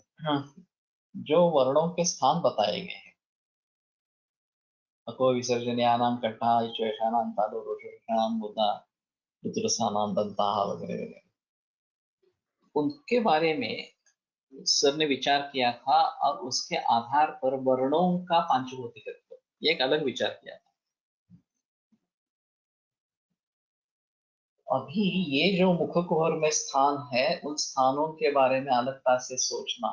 जो वर्णों के स्थान बताए गए हैं, अको विसर्जन्यानाम कट्ठा, श्वेषानाम तालो, रोषानाम मुद्दा, चतुरसानाम दंताः, वगैरह वगैरह, उनके बारे में सर ने विचार किया था, और उसके आधार पर वर्णों का पांचभौतिकत्व, ये एक अलग विचार किया था। अभी ये जो मुख कुहर में स्थान है, उन स्थानों के बारे में अलगता से सोचना,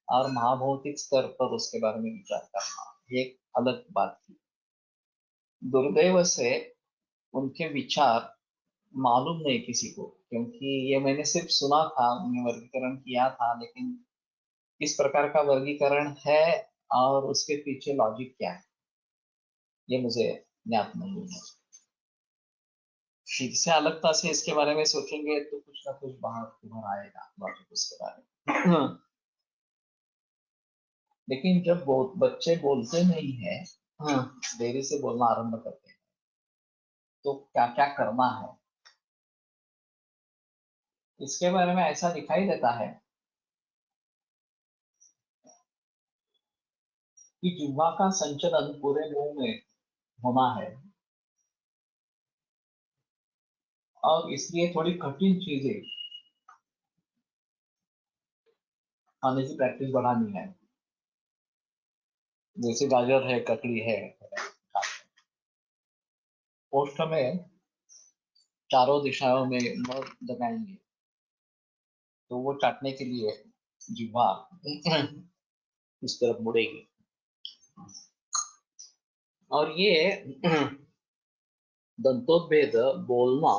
और महाभौतिक स्तर पर उसके बारे में विचार करना, ये एक अलग बात थी। दुर्दैव से उनके विचार मालूम नहीं किसी को, क्योंकि ये मैंने सिर्फ सुना था, उन्हें वर्गीकरण किया था, लेकिन किस प्रकार का वर्गीकरण है और उसके पीछे लॉजिक क्या है, ये मुझे ज्ञात नहीं है। फिर से अलगता से इसके बारे में सोचेंगे तो कुछ ना कुछ बाहर उभर आएगा लॉजिक उसके बारे में। लेकिन जब बच्चे बोलते नहीं है, देरी से बोलना आरंभ करते हैं, तो क्या क्या करना है, इसके बारे में ऐसा दिखाई देता है कि जिह्वा का संचलन पूरे मुंह में होना है, और इसलिए थोड़ी कठिन चीजें खाने की प्रैक्टिस बढ़ानी है। जैसे गाजर है, ककड़ी है, ओष्ठ में चारों दिशाओं में मर लगाएंगे, तो वो चाटने के लिए जिह्वा इस तरफ मुड़ेगी, और ये दंतोद्भेद बोलना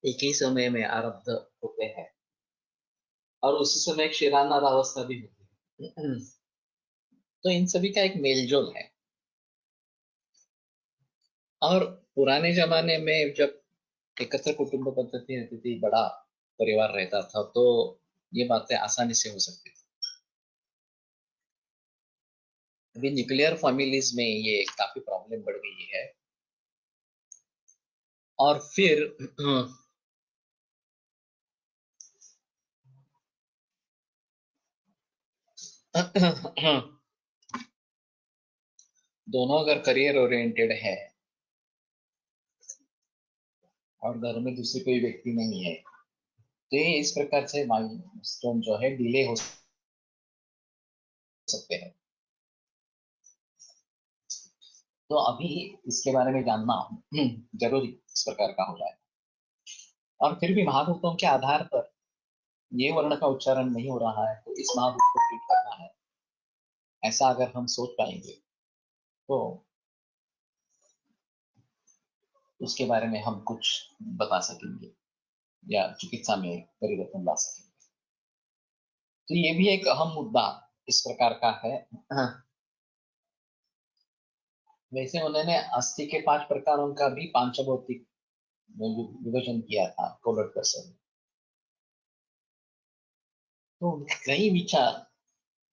एक ही समय में आरब्ध होते हैं, और उसी समय एक शिरानाद अवस्था भी होती है। तो इन सभी का एक मेलजोल है। और पुराने जमाने में जब एकत्र कुटुंब पद्धति रहती थी, बड़ा परिवार रहता था, तो ये बातें आसानी से हो सकती थी। अभी न्यूक्लियर फैमिलीज में ये काफी प्रॉब्लम बढ़ गई है। और फिर दोनों अगर करियर ओरिएंटेड है, और घर में दूसरी कोई व्यक्ति नहीं है, तो ये इस प्रकार से माइलस्टोन जो है डिले हो सकते हैं। तो अभी इसके बारे में जानना जरूरी इस प्रकार का हो जाए। और फिर भी महाभूतों के आधार पर ये वर्ण का उच्चारण नहीं हो रहा है तो इस महाभूत को ट्रीट करना है, ऐसा अगर हम सोच पाएंगे तो उसके बारे में हम कुछ बता सकेंगे या चिकित्सा में परिवर्तन ला सकेंगे। तो ये भी एक अहम मुद्दा इस प्रकार का है। वैसे उन्होंने अस्थि के 5 प्रकारों का भी पांचभौतिक विभाजन किया था कोलट कर्सर ने। तो कई विचार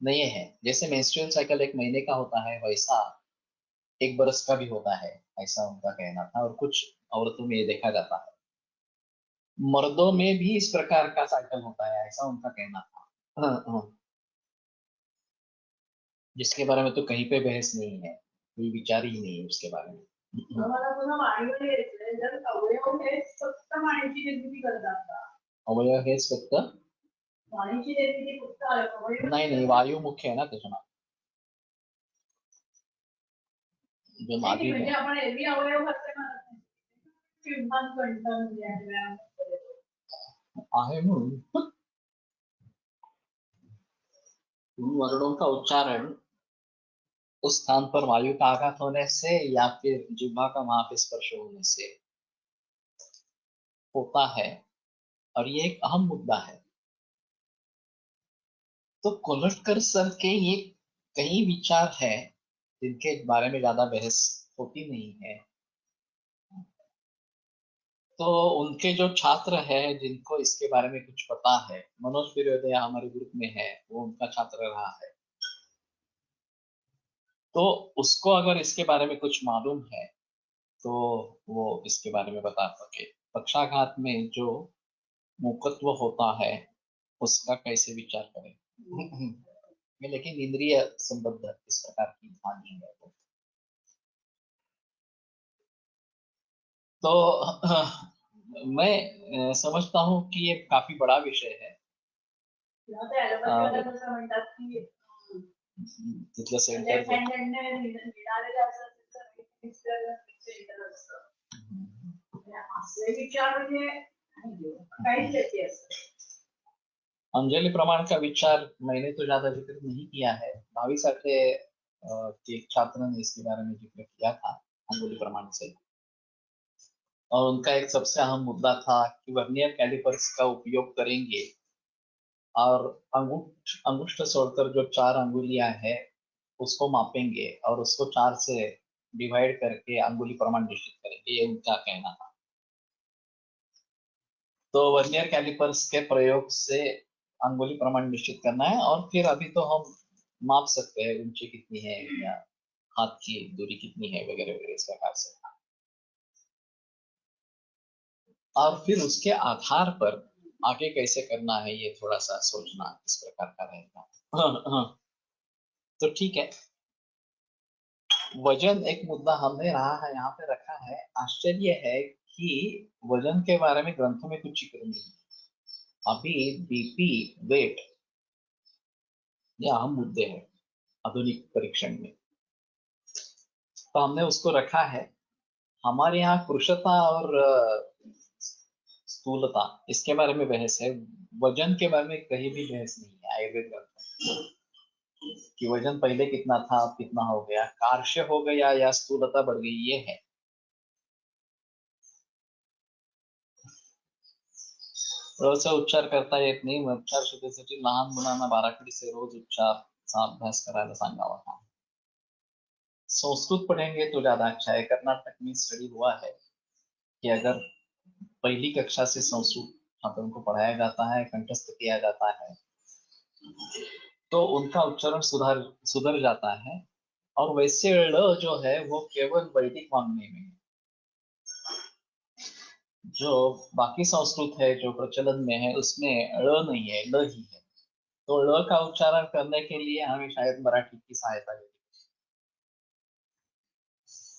नए हैं, जैसे मेंस्ट्रुअल साइकिल 1 महीने का होता है वैसा 1 बरस का भी होता है, ऐसा उनका कहना था। और कुछ औरतों में ये देखा जाता है, मर्दों में भी इस प्रकार का साइकिल होता है, ऐसा उनका कहना था। जिसके बारे में तो कहीं पे बहस नहीं है, कोई विचार ही नहीं है उसके बारे में। मला पुन्हा वाणीवर यायचंय, जर अवयव हे फक्त वाणीची निर्मिती करतात का? अवयव हेच फक्त वाणीची निर्मिती फक्त अवयव नाही, वायू मुख्य आहे ना त्याच्यामध्ये, जो नाही, मागे म्हणजे आपण एरवी अवयव फक्त म्हणत नाही. किंमान कंठन व्यायाम आहे म्हणून वर्णों का उच्चारण उस स्थान पर वायु का आघात होने से या फिर जिह्वा का वहां पे स्पर्श होने से होता है, और ये एक अहम मुद्दा है। तो कोलटकर सर के ये कई विचार है जिनके बारे में ज्यादा बहस होती नहीं है। तो उनके जो छात्र है जिनको इसके बारे में कुछ पता है, मनोज फिरोदिया हमारे ग्रुप में है, वो उनका छात्र रहा है, तो उसको अगर इसके बारे में कुछ मालूम है तो वो इसके बारे में बता सके। पक्षाघात में जो मुकत्व होता है उसका कैसे विचार करें। लेकिन इंद्रिय संबद्ध इस प्रकार की हानि है। तो मैं समझता हूँ कि ये काफी बड़ा विषय है। ॲलोपॅथीवाले म्हणतात की तिथलं सेंटर लेफ्ट हँडेडने लिहिणारे असं असले विचार म्हणजे काहीच त्याची असतं। अंजलि प्रमाण का विचार मैंने तो ज्यादा जिक्र नहीं किया है, भावी साठे के एक छात्र ने इसके बारे में जिक्र किया था अंगुली प्रमाण से, और उनका एक सबसे अहम मुद्दा था कि वर्नियर कैलिपर्स का उपयोग करेंगे और अंगुष्ठ छोड़कर जो 4 अंगुलियां है उसको मापेंगे और उसको 4 से डिवाइड करके अंगुली प्रमाण निश्चित करेंगे, ये उनका कहना था। तो वर्नियर कैलिपर्स के प्रयोग से अंगुली प्रमाण निश्चित करना है, और फिर अभी तो हम माप सकते हैं ऊंची कितनी है या हाथ की दूरी कितनी है वगैरह वगैरह इस प्रकार से। और फिर उसके आधार पर आगे कैसे करना है ये थोड़ा सा सोचना इस प्रकार का रहेगा। तो ठीक है, वजन एक मुद्दा हमने रहा है यहाँ पे रखा है। आश्चर्य है कि वजन के बारे में ग्रंथों में कुछ जिक्र नहीं है। अभी बीपी वेट ये अहम मुद्दे हैं आधुनिक परीक्षण में, तो हमने उसको रखा है। हमारे यहाँ कृशता और स्थूलता इसके बारे में बहस है, वजन के बारे में कहीं भी बहस नहीं है आयुर्वेद ग्रंथ कि वजन पहले कितना था अब कितना हो गया, कार्श्य हो गया या स्थूलता बढ़ गई, ये है। रोजचा उच्चार करता येत नाही, उच्चार शुद्धीसाठी लहान मुलांना बाराखडीचे रोज उच्चारचा अभ्यास करायला सांगावा था। संस्कृत पढ़ेंगे तो ज्यादा अच्छा है। कर्नाटक में स्टडी हुआ है कि अगर पहली कक्षा से संस्कृत छात्रों को पढ़ाया जाता है, कंठस्थ किया जाता है, तो उनका उच्चारण सुधर जाता है। और वैसे ळ जो है वो केवल वैदिक वाङ्मय में है, जो बाकी संस्कृत है जो प्रचलन में है उसमें ळ नहीं है, ल ही है। तो ळ का उच्चारण करने के लिए हमें शायद मराठी की सहायता लेनी।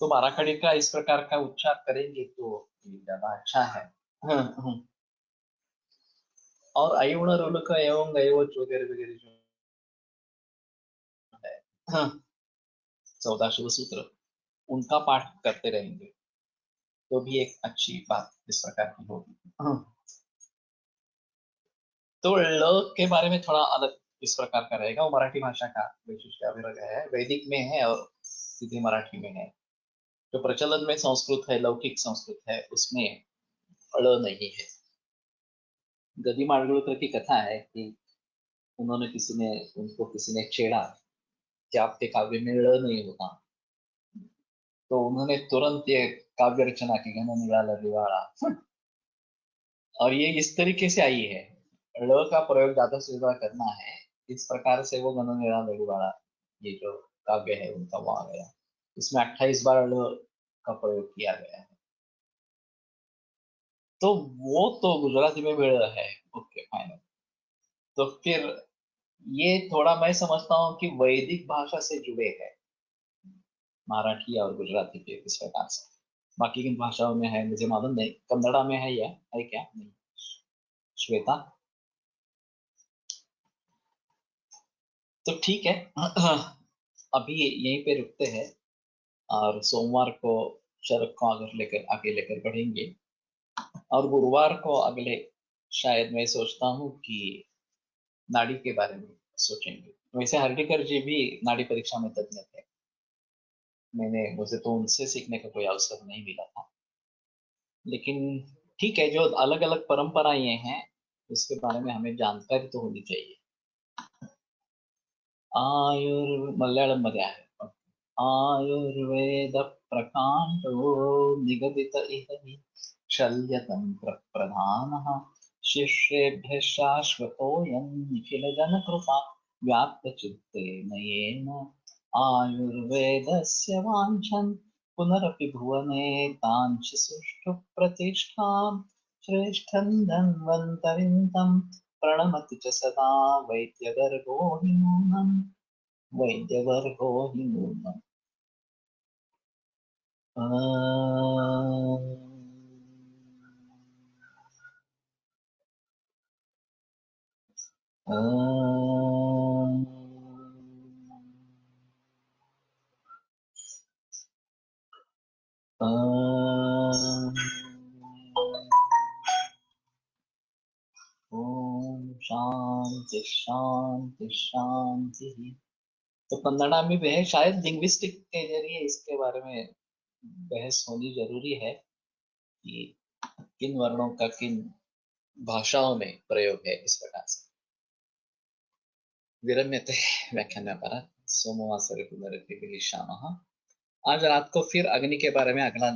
तो बाराखड़ी का इस प्रकार का उच्चार करेंगे तो ज्यादा अच्छा है। और अयुण रुलक एवं गयोच वगैरह वगैरह जो है, हाँ, 14 शुभ सूत्र, उनका पाठ करते रहेंगे तो भी एक अच्छी बात इस प्रकार की होगी। हाँ। तो ल के बारे में थोड़ा अलग इस प्रकार का रहेगा, वो मराठी भाषा का वैशिष्ट अभिरग है, वैदिक में है और सीधी मराठी में है। जो प्रचलन में संस्कृत है, लौकिक संस्कृत है, उसमें ळ नहीं है। गदी माडगुळकर की कथा है कि उन्होंने उनको किसी ने छेड़ा कि आपके काव्य में ळ नहीं होता, तो उन्होंने तुरंत ये काव्य रचना की, घन निराला दिवाड़ा। और ये इस तरीके से आई है, ळ का प्रयोग ज्यादा से ज्यादा करना है, इस प्रकार से वो घन निराला दिवाड़ा ये जो काव्य है उनका वो आ गया। इसमें 28 बार ळ का प्रयोग किया गया है। तो वो तो गुजराती में भी ळ है, ओके फाइन। तो फिर ये थोड़ा मैं समझता हूँ कि वैदिक भाषा से जुड़े हैं, मराठी और गुजराती के इस प्रकार से। बाकी किन भाषाओं में है मुझे मालूम नहीं, कन्नड़ा में है या है क्या? नहीं। श्वेता, तो ठीक है। अभी यहीं पे रुकते हैं और सोमवार को शरद को आगे लेकर बढ़ेंगे, और गुरुवार को अगले शायद मैं सोचता हूँ कि नाड़ी के बारे में सोचेंगे। वैसे हर्डीकर जी भी नाड़ी परीक्षा में तज्ञ थे, मुझे तो उनसे सीखने का कोई अवसर नहीं मिला था, लेकिन ठीक है, जो अलग अलग परंपराएं हैं उसके बारे में हमें जानकारी तो होनी चाहिए। मलयालम मध्ये आहे, आयुर्वेद प्रकांडो निगदित इह शल्यतंत्र प्रधानः शिष्येभ्यः शाश्वतोऽयं निखिल जनकृपा व्याप्तचित्तेन येन आयुर्वेदस्य वाञ्छन् पुनरपि भुवने तांच सुष्ठु प्रतिष्ठां श्रेष्ठं धन्वन्तरिं तं प्रणमति च सदा वैद्यवर्गो हि नूनम्। वैद्यवर्गो हि नूनम्। ओम शांति शांति शांति। तो कन्नड़ा में भी है, शायद लिंग्विस्टिक के जरिए इसके बारे में बहस होनी जरूरी है कि किन वर्णों का किन भाषाओं में प्रयोग है इस प्रकार से। विरम्यते व्याख्यान सोमवासरे पुनरपि मिलिष्यामः। आज रात को फिर अग्नि के बारे में अगला